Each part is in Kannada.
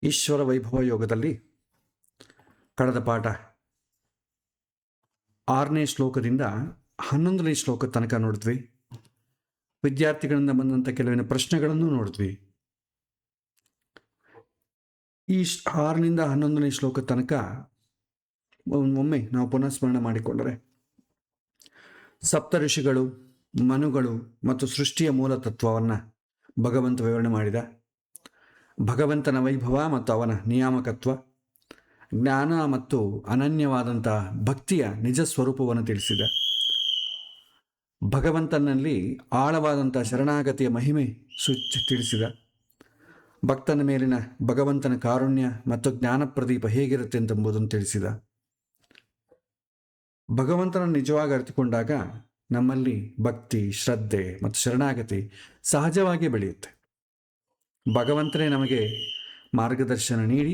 ಈಶ್ವರ ವೈಭವ ಯೋಗದಲ್ಲಿ ಕಳೆದ ಪಾಠ 6ನೇ ಶ್ಲೋಕದಿಂದ 11ನೇ ಶ್ಲೋಕ ತನಕ ನೋಡಿದ್ವಿ. ವಿದ್ಯಾರ್ಥಿಗಳಿಂದ ಬಂದಂಥ ಕೆಲವಿನ ಪ್ರಶ್ನೆಗಳನ್ನು ನೋಡಿದ್ವಿ. ಈ 6ನಿಂದ 11ನೇ ಶ್ಲೋಕ ತನಕ ಒಮ್ಮೆ ನಾವು ಪುನಃ ಸ್ಮರಣೆ ಮಾಡಿಕೊಂಡರೆ, ಸಪ್ತ ಋಷಿಗಳು, ಮನುಗಳು ಮತ್ತು ಸೃಷ್ಟಿಯ ಮೂಲ ತತ್ವವನ್ನು ಭಗವಂತ ವಿವರಣೆ ಮಾಡಿದ. ಭಗವಂತನ ವೈಭವ ಮತ್ತು ಅವನ ನಿಯಾಮಕತ್ವ, ಜ್ಞಾನ ಮತ್ತು ಅನನ್ಯವಾದಂಥ ಭಕ್ತಿಯ ನಿಜ ಸ್ವರೂಪವನ್ನು ತಿಳಿಸಿದ. ಭಗವಂತನಲ್ಲಿ ಆಳವಾದಂಥ ಶರಣಾಗತಿಯ ಮಹಿಮೆ ತಿಳಿಸಿದ. ಭಕ್ತನ ಮೇಲಿನ ಭಗವಂತನ ಕಾರುಣ್ಯ ಮತ್ತು ಜ್ಞಾನ ಪ್ರದೀಪ ಹೇಗಿರುತ್ತೆ ಎಂಬುದನ್ನು ತಿಳಿಸಿದ. ಭಗವಂತನ ನಿಜವಾಗಿ ಅರಿತುಕೊಂಡಾಗ ನಮ್ಮಲ್ಲಿ ಭಕ್ತಿ, ಶ್ರದ್ಧೆ ಮತ್ತು ಶರಣಾಗತಿ ಸಹಜವಾಗಿ ಬೆಳೆಯುತ್ತೆ. ಭಗವಂತನೇ ನಮಗೆ ಮಾರ್ಗದರ್ಶನ ನೀಡಿ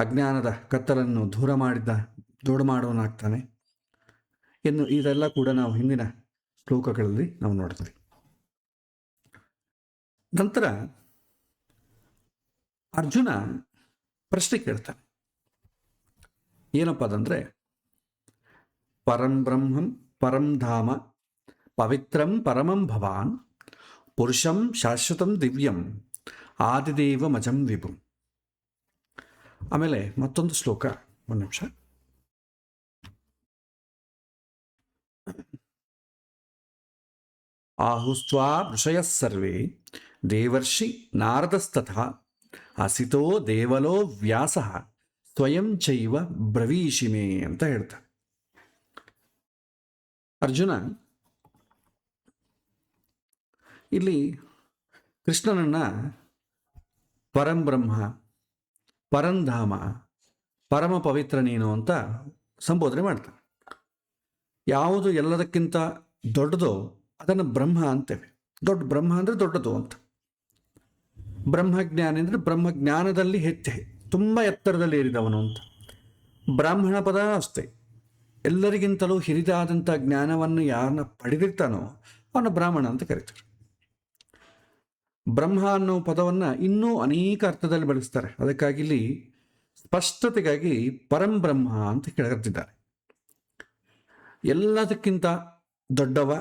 ಅಜ್ಞಾನದ ಕತ್ತಲನ್ನು ದೂರ ಮಾಡುವನಾಗ್ತಾನೆ ಇದೆಲ್ಲ ಕೂಡ ನಾವು ಹಿಂದಿನ ಶ್ಲೋಕಗಳಲ್ಲಿ ನಾವು ನೋಡ್ತೀವಿ. ನಂತರ ಅರ್ಜುನ ಪ್ರಶ್ನೆ ಕೇಳ್ತಾನೆ. ಏನಪ್ಪ ಅದಂದ್ರೆ, ಪರಂ ಬ್ರಹ್ಮಂ ಪರಂ ಧಾಮ ಪವಿತ್ರಂ ಪರಮಂ ಭವಾನ್ ಪುರುಷಂ ಶಾಶ್ವತಂ ದಿವ್ಯಂ ಆದಿದೇವ ಮಜಂ ವಿಭು. ಆಮೇಲೆ ಮತ್ತೊಂದು ಶ್ಲೋಕ, ಒಂದು ನಿಮಿಷ. ಆಹುಸ್ತ್ವಾ ಋಷಯ ಸರ್ವೇ ದೇವರ್ಷಿ ನಾರದಸ್ತಥಾ ಅಸಿತೋ ದೇವಲೋ ವ್ಯಾಸ ಸ್ವಯಂ ಚೈವ ಬ್ರವೀಷಿಮೆ ಅಂತ ಹೇಳ್ತಾರೆ. ಅರ್ಜುನ ಇಲ್ಲಿ ಕೃಷ್ಣನನ್ನ ಪರಂಬ್ರಹ್ಮ, ಪರಂಧಾಮ, ಪರಮ ಪವಿತ್ರ ನೀನು ಅಂತ ಸಂಬೋಧನೆ ಮಾಡ್ತಾನೆ. ಯಾವುದು ಎಲ್ಲದಕ್ಕಿಂತ ದೊಡ್ಡದೋ ಅದನ್ನು ಬ್ರಹ್ಮ ಅಂತೇವೆ. ದೊಡ್ಡ ಬ್ರಹ್ಮ ಅಂದರೆ ದೊಡ್ಡದು ಅಂತ. ಬ್ರಹ್ಮಜ್ಞಾನಿ ಅಂದರೆ ಬ್ರಹ್ಮಜ್ಞಾನದಲ್ಲಿ ತುಂಬ ಎತ್ತರದಲ್ಲಿ ಏರಿದವನು ಅಂತ. ಬ್ರಾಹ್ಮಣ ಪದ ಅಷ್ಟೇ, ಎಲ್ಲರಿಗಿಂತಲೂ ಹಿರಿದಾದಂಥ ಜ್ಞಾನವನ್ನು ಯಾರನ್ನ ಪಡೆದಿರ್ತಾನೋ ಅವನ ಬ್ರಾಹ್ಮಣ ಅಂತ ಕರೀತಾರೆ. ಬ್ರಹ್ಮ ಅನ್ನೋ ಪದವನ್ನು ಇನ್ನೂ ಅನೇಕ ಅರ್ಥದಲ್ಲಿ ಬಳಸ್ತಾರೆ. ಅದಕ್ಕಾಗಿ ಇಲ್ಲಿ ಸ್ಪಷ್ಟತೆಗಾಗಿ ಪರಂಬ್ರಹ್ಮ ಅಂತ ಕರೆದಿದ್ದಾರೆ. ಎಲ್ಲದಕ್ಕಿಂತ ದೊಡ್ಡವ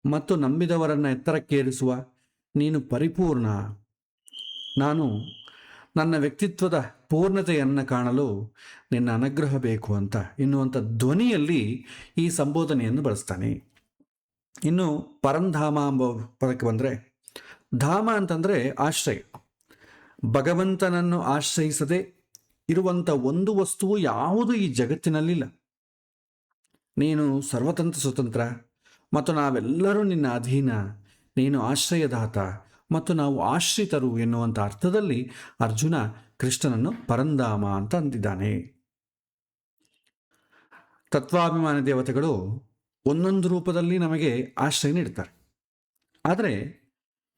ಮತ್ತು ನಂಬಿದವರನ್ನು ಎತ್ತರಕ್ಕೇರಿಸುವ ನೀನು ಪರಿಪೂರ್ಣ, ನಾನು ನನ್ನ ವ್ಯಕ್ತಿತ್ವದ ಪೂರ್ಣತೆಯನ್ನು ಕಾಣಲು ನಿನ್ನ ಅನುಗ್ರಹ ಬೇಕು ಅಂತ ಎನ್ನುವಂಥ ಧ್ವನಿಯಲ್ಲಿ ಈ ಸಂಬೋಧನೆಯನ್ನು ಬಳಸ್ತಾನೆ. ಇನ್ನು ಪರಂಧಾಮ ಎಂಬ ಪದಕ್ಕೆ ಬಂದರೆ, ಧಾಮ ಅಂತಂದರೆ ಆಶ್ರಯ. ಭಗವಂತನನ್ನು ಆಶ್ರಯಿಸದೆ ಇರುವಂಥ ಒಂದು ವಸ್ತುವು ಯಾವುದು ಈ ಜಗತ್ತಿನಲ್ಲಿಲ್ಲ. ನೀನು ಸರ್ವತಂತ್ರ ಸ್ವತಂತ್ರ ಮತ್ತು ನಾವೆಲ್ಲರೂ ನಿನ್ನ ಅಧೀನ, ನೀನು ಆಶ್ರಯದಾತ ಮತ್ತು ನಾವು ಆಶ್ರಿತರು ಎನ್ನುವಂಥ ಅರ್ಥದಲ್ಲಿ ಅರ್ಜುನ ಕೃಷ್ಣನನ್ನು ಪರಂಧಾಮ ಅಂತ ಅಂದಿದ್ದಾನೆ. ತತ್ವಾಭಿಮಾನಿ ದೇವತೆಗಳು ಒಂದೊಂದು ರೂಪದಲ್ಲಿ ನಮಗೆ ಆಶ್ರಯ ನೀಡ್ತಾರೆ. ಆದರೆ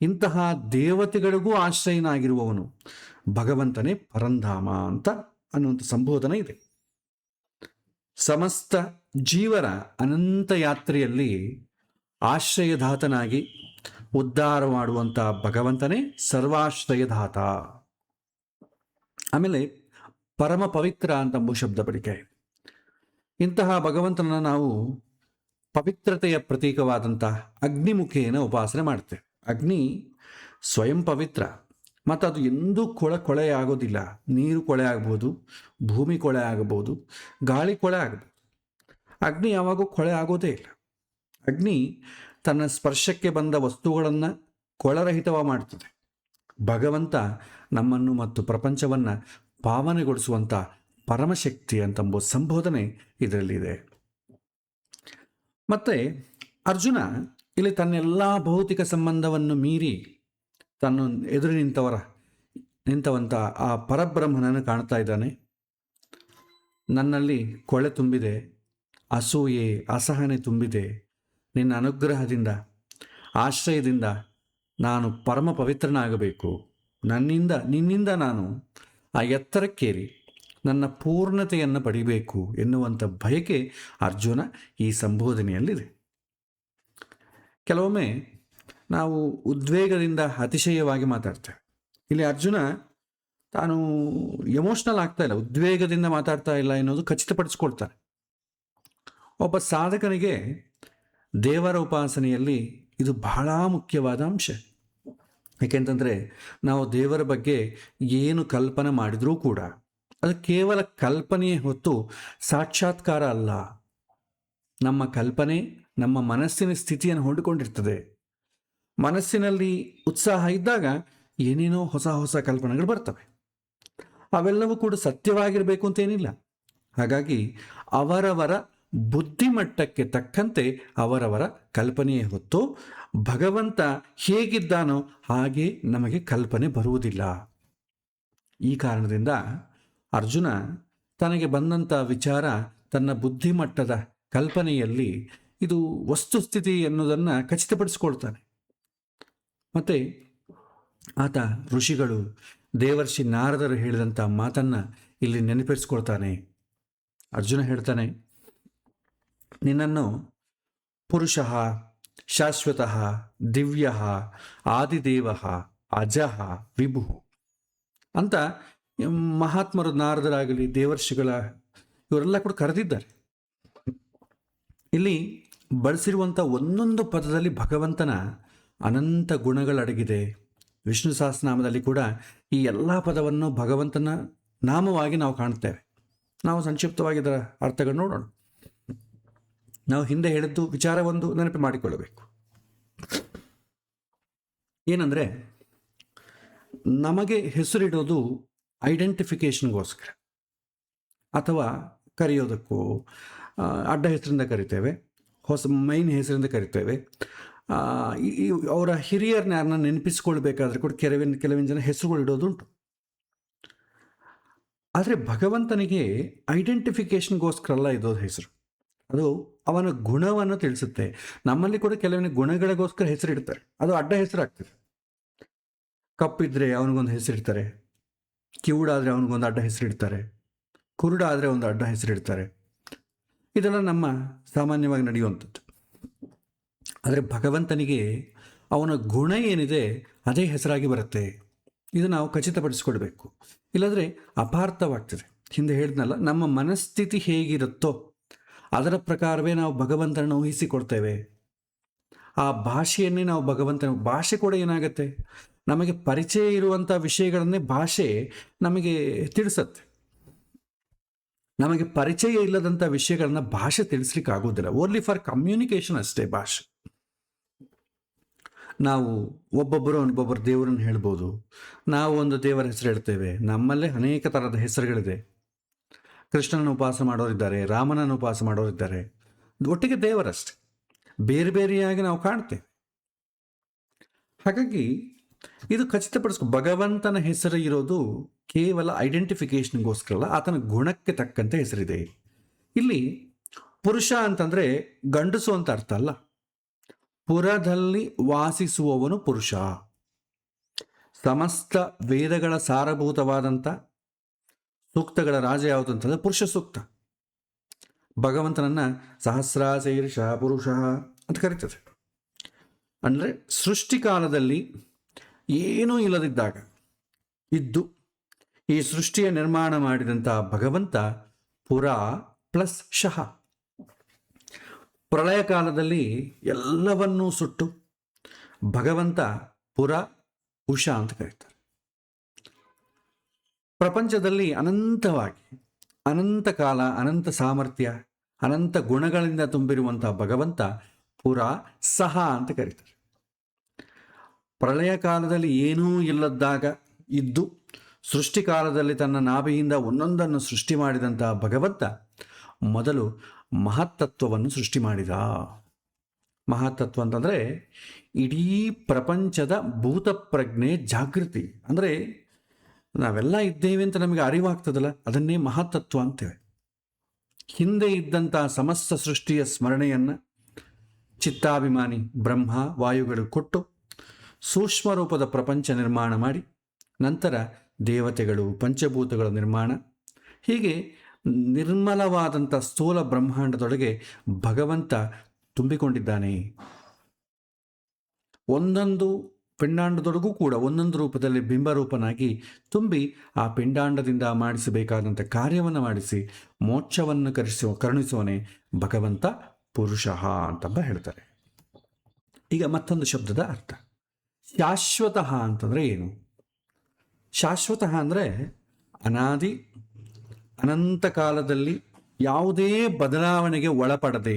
ಇಂತಹ ದೇವತೆಗಳಿಗೂ ಆಶ್ರಯನಾಗಿರುವವನು ಭಗವಂತನೇ ಪರಂಧಾಮ ಅಂತ ಅನ್ನುವಂಥ ಸಂಬೋಧನೆ ಇದೆ. ಸಮಸ್ತ ಜೀವರ ಅನಂತ ಯಾತ್ರೆಯಲ್ಲಿ ಆಶ್ರಯದಾತನಾಗಿ ಉದ್ಧಾರ ಮಾಡುವಂಥ ಭಗವಂತನೇ ಸರ್ವಾಶ್ರಯದಾತ. ಆಮೇಲೆ ಪರಮ ಪವಿತ್ರ ಅಂತ ಶಬ್ದ ಬಳಕೆ. ಇಂತಹ ಭಗವಂತನ ನಾವು ಪವಿತ್ರತೆಯ ಪ್ರತೀಕವಾದಂಥ ಅಗ್ನಿಮುಖೇನ ಉಪಾಸನೆ ಮಾಡ್ತೇವೆ. ಅಗ್ನಿ ಸ್ವಯಂ ಪವಿತ್ರ ಮತ್ತು ಅದು ಎಂದೂ ಕೊಳೆ ಆಗೋದಿಲ್ಲ. ನೀರು ಕೊಳೆ ಆಗ್ಬೋದು, ಭೂಮಿ ಕೊಳೆ ಆಗಬಹುದು, ಗಾಳಿ ಕೊಳೆ ಆಗ್ಬೋದು. ಅಗ್ನಿ ಯಾವಾಗೂ ಕೊಳೆ ಆಗೋದೇ ಇಲ್ಲ. ಅಗ್ನಿ ತನ್ನ ಸ್ಪರ್ಶಕ್ಕೆ ಬಂದ ವಸ್ತುಗಳನ್ನು ಕೊಳರಹಿತವ ಮಾಡ್ತದೆ. ಭಗವಂತ ನಮ್ಮನ್ನು ಮತ್ತು ಪ್ರಪಂಚವನ್ನು ಪಾವನೆಗೊಳಿಸುವಂಥ ಪರಮಶಕ್ತಿ ಅಂತಂಬ ಸಂಬೋಧನೆ ಇದರಲ್ಲಿದೆ. ಮತ್ತು ಅರ್ಜುನ ಇಲ್ಲಿ ತನ್ನೆಲ್ಲ ಭೌತಿಕ ಸಂಬಂಧವನ್ನು ಮೀರಿ ತನ್ನ ಎದುರು ನಿಂತವಂಥ ಆ ಪರಬ್ರಹ್ಮನನ್ನು ಕಾಣ್ತಾ ಇದ್ದಾನೆ. ನನ್ನಲ್ಲಿ ಕೊಳೆ ತುಂಬಿದೆ, ಅಸೂಯೆ, ಅಸಹನೆ ತುಂಬಿದೆ. ನಿನ್ನ ಅನುಗ್ರಹದಿಂದ, ಆಶ್ರಯದಿಂದ ನಾನು ಪರಮ ಪವಿತ್ರನಾಗಬೇಕು. ನಿನ್ನಿಂದ ನಾನು ಆ ಎತ್ತರಕ್ಕೇರಿ ನನ್ನ ಪೂರ್ಣತೆಯನ್ನು ಪಡಿಬೇಕು ಎನ್ನುವಂಥ ಬಯಕೆ ಅರ್ಜುನ ಈ ಸಂಬೋಧನೆಯಲ್ಲಿದೆ. ಕೆಲವೊಮ್ಮೆ ನಾವು ಉದ್ವೇಗದಿಂದ ಅತಿಶಯವಾಗಿ ಮಾತಾಡ್ತೇವೆ. ಇಲ್ಲಿ ಅರ್ಜುನ ತಾನು ಎಮೋಷ್ನಲ್ ಆಗ್ತಾ ಇಲ್ಲ, ಉದ್ವೇಗದಿಂದ ಮಾತಾಡ್ತಾ ಇಲ್ಲ ಎನ್ನುವುದು ಖಚಿತಪಡಿಸ್ಕೊಳ್ತಾನೆ. ಒಬ್ಬ ಸಾಧಕನಿಗೆ ದೇವರ ಉಪಾಸನೆಯಲ್ಲಿ ಇದು ಬಹಳ ಮುಖ್ಯವಾದ ಅಂಶ. ಏಕೆಂತಂದರೆ ನಾವು ದೇವರ ಬಗ್ಗೆ ಏನು ಕಲ್ಪನೆ ಮಾಡಿದರೂ ಕೂಡ ಅದು ಕೇವಲ ಕಲ್ಪನೆಯೇ ಹೊತ್ತು ಸಾಕ್ಷಾತ್ಕಾರ ಅಲ್ಲ. ನಮ್ಮ ಕಲ್ಪನೆ ನಮ್ಮ ಮನಸ್ಸಿನ ಸ್ಥಿತಿಯನ್ನು ಹೊಂದಿಕೊಂಡಿರ್ತದೆ. ಮನಸ್ಸಿನಲ್ಲಿ ಉತ್ಸಾಹ ಇದ್ದಾಗ ಏನೇನೋ ಹೊಸ ಹೊಸ ಕಲ್ಪನೆಗಳು ಬರ್ತವೆ. ಅವೆಲ್ಲವೂ ಕೂಡ ಸತ್ಯವಾಗಿರಬೇಕು ಅಂತೇನಿಲ್ಲ. ಹಾಗಾಗಿ ಅವರವರ ಬುದ್ಧಿಮಟ್ಟಕ್ಕೆ ತಕ್ಕಂತೆ ಅವರವರ ಕಲ್ಪನೆಯೇ ಹೊತ್ತು ಭಗವಂತ ಹೇಗಿದ್ದಾನೋ ಹಾಗೆ ನಮಗೆ ಕಲ್ಪನೆ ಬರುವುದಿಲ್ಲ. ಈ ಕಾರಣದಿಂದ ಅರ್ಜುನ ತನಗೆ ಬಂದಂಥ ವಿಚಾರ ತನ್ನ ಬುದ್ಧಿಮಟ್ಟದ ಕಲ್ಪನೆಯಲ್ಲಿ ಇದು ವಸ್ತುಸ್ಥಿತಿ ಎನ್ನುವುದನ್ನು ಖಚಿತಪಡಿಸ್ಕೊಳ್ತಾನೆ. ಮತ್ತು ಆತ ಋಷಿಗಳು ದೇವರ್ಷಿ ನಾರದರು ಹೇಳಿದಂಥ ಮಾತನ್ನು ಇಲ್ಲಿ ನೆನಪಿಸ್ಕೊಳ್ತಾನೆ. ಅರ್ಜುನ ಹೇಳ್ತಾನೆ, ನಿನ್ನನ್ನು ಪುರುಷ ಶಾಶ್ವತಃ ದಿವ್ಯ ಆದಿದೇವ ಅಜಃ ವಿಭು ಅಂತ ಮಹಾತ್ಮರು ನಾರದರಾಗಲಿ ದೇವರ್ಷಿಗಳ ಇವರೆಲ್ಲ ಕೂಡ ಕರೆದಿದ್ದಾರೆ. ಇಲ್ಲಿ ಬಳಸಿರುವಂಥ ಒಂದೊಂದು ಪದದಲ್ಲಿ ಭಗವಂತನ ಅನಂತ ಗುಣಗಳಡಗಿದೆ. ವಿಷ್ಣು ಸಹಸ್ರನಾಮದಲ್ಲಿ ಕೂಡ ಈ ಎಲ್ಲ ಪದವನ್ನು ಭಗವಂತನ ನಾಮವಾಗಿ ನಾವು ಕಾಣ್ತೇವೆ. ನಾವು ಸಂಕ್ಷಿಪ್ತವಾಗಿ ಇದರ ಅರ್ಥಗಳು ನೋಡೋಣ. ನಾವು ಹಿಂದೆ ಹೇಳಿದ್ದು ವಿಚಾರ ಒಂದು ನೆನಪು ಮಾಡಿಕೊಳ್ಳಬೇಕು. ಏನಂದರೆ, ನಮಗೆ ಹೆಸರಿಡೋದು ಐಡೆಂಟಿಫಿಕೇಷನ್ಗೋಸ್ಕರ ಅಥವಾ ಕರೆಯೋದಕ್ಕೂ ಅಡ್ಡ ಹೆಸರಿಂದ ಕರಿತೇವೆ, ಹೊಸ ಮೈನ್ ಹೆಸರಿಂದ ಕರಿತೇವೆ. ಅವರ ಹಿರಿಯರನ್ನ ಯಾರನ್ನ ನೆನಪಿಸ್ಕೊಳ್ಬೇಕಾದ್ರೆ ಕೂಡ ಕೆಲವಿನ ಜನ ಹೆಸರುಗಳು ಇಡೋದುಂಟು. ಆದರೆ ಭಗವಂತನಿಗೆ ಐಡೆಂಟಿಫಿಕೇಷನ್ಗೋಸ್ಕರ ಅಲ್ಲ ಇಡೋದು ಹೆಸರು. ಅದು ಅವನ ಗುಣವನ್ನು ತಿಳಿಸುತ್ತೆ. ನಮ್ಮಲ್ಲಿ ಕೂಡ ಕೆಲವಿನ ಗುಣಗಳಿಗೋಸ್ಕರ ಹೆಸರಿಡ್ತಾರೆ, ಅದು ಅಡ್ಡ ಹೆಸರಾಗ್ತದೆ. ಕಪ್ಪಿದ್ರೆ ಅವನಿಗೊಂದು ಹೆಸರಿಡ್ತಾರೆ, ಕಿವುಡಾದರೆ ಅವನಿಗೊಂದು ಅಡ್ಡ ಹೆಸರಿಡ್ತಾರೆ, ಕುರುಡಾದರೆ ಒಂದು ಅಡ್ಡ ಹೆಸರಿಡ್ತಾರೆ. ಇದೆಲ್ಲ ನಮ್ಮ ಸಾಮಾನ್ಯವಾಗಿ ನಡೆಯುವಂಥದ್ದು. ಆದರೆ ಭಗವಂತನಿಗೆ ಅವನ ಗುಣ ಏನಿದೆ ಅದೇ ಹೆಸರಾಗಿ ಬರುತ್ತೆ. ಇದು ನಾವು ಖಚಿತಪಡಿಸ್ಕೊಳ್ಬೇಕು, ಇಲ್ಲಾಂದರೆ ಅಪಾರ್ಥವಾಗ್ತದೆ. ಹಿಂದೆ ಹೇಳಿದ್ನಲ್ಲ, ನಮ್ಮ ಮನಸ್ಥಿತಿ ಹೇಗಿರುತ್ತೋ ಅದರ ಪ್ರಕಾರವೇ ನಾವು ಭಗವಂತನನ್ನು ಊಹಿಸಿಕೊಡ್ತೇವೆ. ಆ ಭಾಷೆಯನ್ನೇ ನಾವು ಭಾಷೆ ಕೂಡ ಏನಾಗುತ್ತೆ, ನಮಗೆ ಪರಿಚಯ ಇರುವಂಥ ವಿಷಯಗಳನ್ನೇ ಭಾಷೆ ನಮಗೆ ತಿಳಿಸತ್ತೆ. ನಮಗೆ ಪರಿಚಯ ಇಲ್ಲದಂಥ ವಿಷಯಗಳನ್ನ ಭಾಷೆ ತಿಳಿಸ್ಲಿಕ್ಕೆ ಆಗೋದಿಲ್ಲ. ಓನ್ಲಿ ಫಾರ್ ಕಮ್ಯುನಿಕೇಷನ್ ಅಷ್ಟೇ ಭಾಷೆ. ನಾವು ಒಬ್ಬೊಬ್ಬರು ದೇವರನ್ನು ಹೇಳ್ಬೋದು. ನಾವು ಒಂದು ದೇವರ ಹೆಸರು ಹೇಳ್ತೇವೆ. ನಮ್ಮಲ್ಲೇ ಅನೇಕ ಥರದ ಹೆಸರುಗಳಿದೆ. ಕೃಷ್ಣನ ಉಪವಾಸ ಮಾಡೋರಿದ್ದಾರೆ, ರಾಮನನ್ನು ಉಪವಾಸ ಮಾಡೋರಿದ್ದಾರೆ. ಒಟ್ಟಿಗೆ ದೇವರಷ್ಟೆ, ಬೇರೆ ಬೇರೆಯಾಗಿ ನಾವು ಕಾಣ್ತೇವೆ. ಹಾಗಾಗಿ ಇದು ಭಗವಂತನ ಹೆಸರು ಇರೋದು ಕೇವಲ ಐಡೆಂಟಿಫಿಕೇಷನ್ಗೋಸ್ಕರ ಅಲ್ಲ, ಆತನ ಗುಣಕ್ಕೆ ತಕ್ಕಂತೆ ಹೆಸರಿದೆ. ಇಲ್ಲಿ ಪುರುಷ ಅಂತಂದರೆ ಗಂಡಸು ಅಂತ ಅರ್ಥ ಅಲ್ಲ. ಪುರದಲ್ಲಿ ವಾಸಿಸುವವನು ಪುರುಷ. ಸಮಸ್ತ ವೇದಗಳ ಸಾರಭೂತವಾದಂಥ ಸೂಕ್ತಗಳ ರಾಜ ಯಾವುದು ಅಂತಂದರೆ ಪುರುಷ ಸೂಕ್ತ. ಭಗವಂತನನ್ನು ಸಹಸ್ರಾಶೀರ್ಷ ಪುರುಷ ಅಂತ ಕರೀತದೆ. ಅಂದರೆ ಸೃಷ್ಟಿಕಾಲದಲ್ಲಿ ಏನೂ ಇಲ್ಲದಿದ್ದಾಗ ಇದ್ದು ಈ ಸೃಷ್ಟಿಯ ನಿರ್ಮಾಣ ಮಾಡಿದಂಥ ಭಗವಂತ ಪುರ ಪ್ಲಸ್ ಶಃ. ಪ್ರಳಯ ಕಾಲದಲ್ಲಿ ಎಲ್ಲವನ್ನೂ ಸುಟ್ಟು ಭಗವಂತ ಪುರ ಉಷ ಅಂತ ಕರೀತಾರೆ. ಪ್ರಪಂಚದಲ್ಲಿ ಅನಂತವಾಗಿ ಅನಂತ ಕಾಲ, ಅನಂತ ಸಾಮರ್ಥ್ಯ, ಅನಂತ ಗುಣಗಳಿಂದ ತುಂಬಿರುವಂಥ ಭಗವಂತ ಪುರ ಸಹ ಅಂತ ಕರೀತಾರೆ. ಪ್ರಳಯ ಕಾಲದಲ್ಲಿ ಏನೂ ಇಲ್ಲದಾಗ ಇದ್ದು ಸೃಷ್ಟಿಕಾಲದಲ್ಲಿ ತನ್ನ ನಾಭಿಯಿಂದ ಒಂದೊಂದನ್ನು ಸೃಷ್ಟಿ ಮಾಡಿದಂಥ ಭಗವಂತ ಮೊದಲು ಮಹತ್ತತ್ವವನ್ನು ಸೃಷ್ಟಿ ಮಾಡಿದ. ಮಹತ್ತತ್ವ ಅಂತಂದರೆ ಇಡೀ ಪ್ರಪಂಚದ ಭೂತ ಪ್ರಜ್ಞೆ ಜಾಗೃತಿ. ಅಂದರೆ ನಾವೆಲ್ಲ ಇದ್ದೇವೆ ಅಂತ ನಮಗೆ ಅರಿವಾಗ್ತದಲ್ಲ, ಅದನ್ನೇ ಮಹತ್ತತ್ವ ಅಂತೇವೆ. ಹಿಂದೆ ಇದ್ದಂಥ ಸಮಸ್ತ ಸೃಷ್ಟಿಯ ಸ್ಮರಣೆಯನ್ನು ಚಿತ್ತಾಭಿಮಾನಿ ಬ್ರಹ್ಮ ವಾಯುಗಳು ಕೊಟ್ಟು ಸೂಕ್ಷ್ಮ ರೂಪದ ಪ್ರಪಂಚ ನಿರ್ಮಾಣ ಮಾಡಿ, ನಂತರ ದೇವತೆಗಳು ಪಂಚಭೂತಗಳ ನಿರ್ಮಾಣ, ಹೀಗೆ ನಿರ್ಮಲವಾದಂಥ ಸ್ಥೂಲ ಬ್ರಹ್ಮಾಂಡದೊಳಗೆ ಭಗವಂತ ತುಂಬಿಕೊಂಡಿದ್ದಾನೆ. ಒಂದೊಂದು ಪಿಂಡಾಂಡದೊಳಗೂ ಕೂಡ ಒಂದೊಂದು ರೂಪದಲ್ಲಿ ಬಿಂಬರೂಪನಾಗಿ ತುಂಬಿ ಆ ಪಿಂಡಾಂಡದಿಂದ ಮಾಡಿಸಬೇಕಾದಂಥ ಕಾರ್ಯವನ್ನು ಮಾಡಿಸಿ ಮೋಕ್ಷವನ್ನು ಕರುಣಿಸುವನೇ ಭಗವಂತ ಪುರುಷ ಅಂತಂಬ ಹೇಳ್ತಾರೆ. ಈಗ ಮತ್ತೊಂದು ಶಬ್ದದ ಅರ್ಥ, ಶಾಶ್ವತ ಅಂತಂದರೆ ಏನು? ಶಾಶ್ವತ ಅಂದರೆ ಅನಾದಿ ಅನಂತ ಕಾಲದಲ್ಲಿ ಯಾವುದೇ ಬದಲಾವಣೆಗೆ ಒಳಪಡದೆ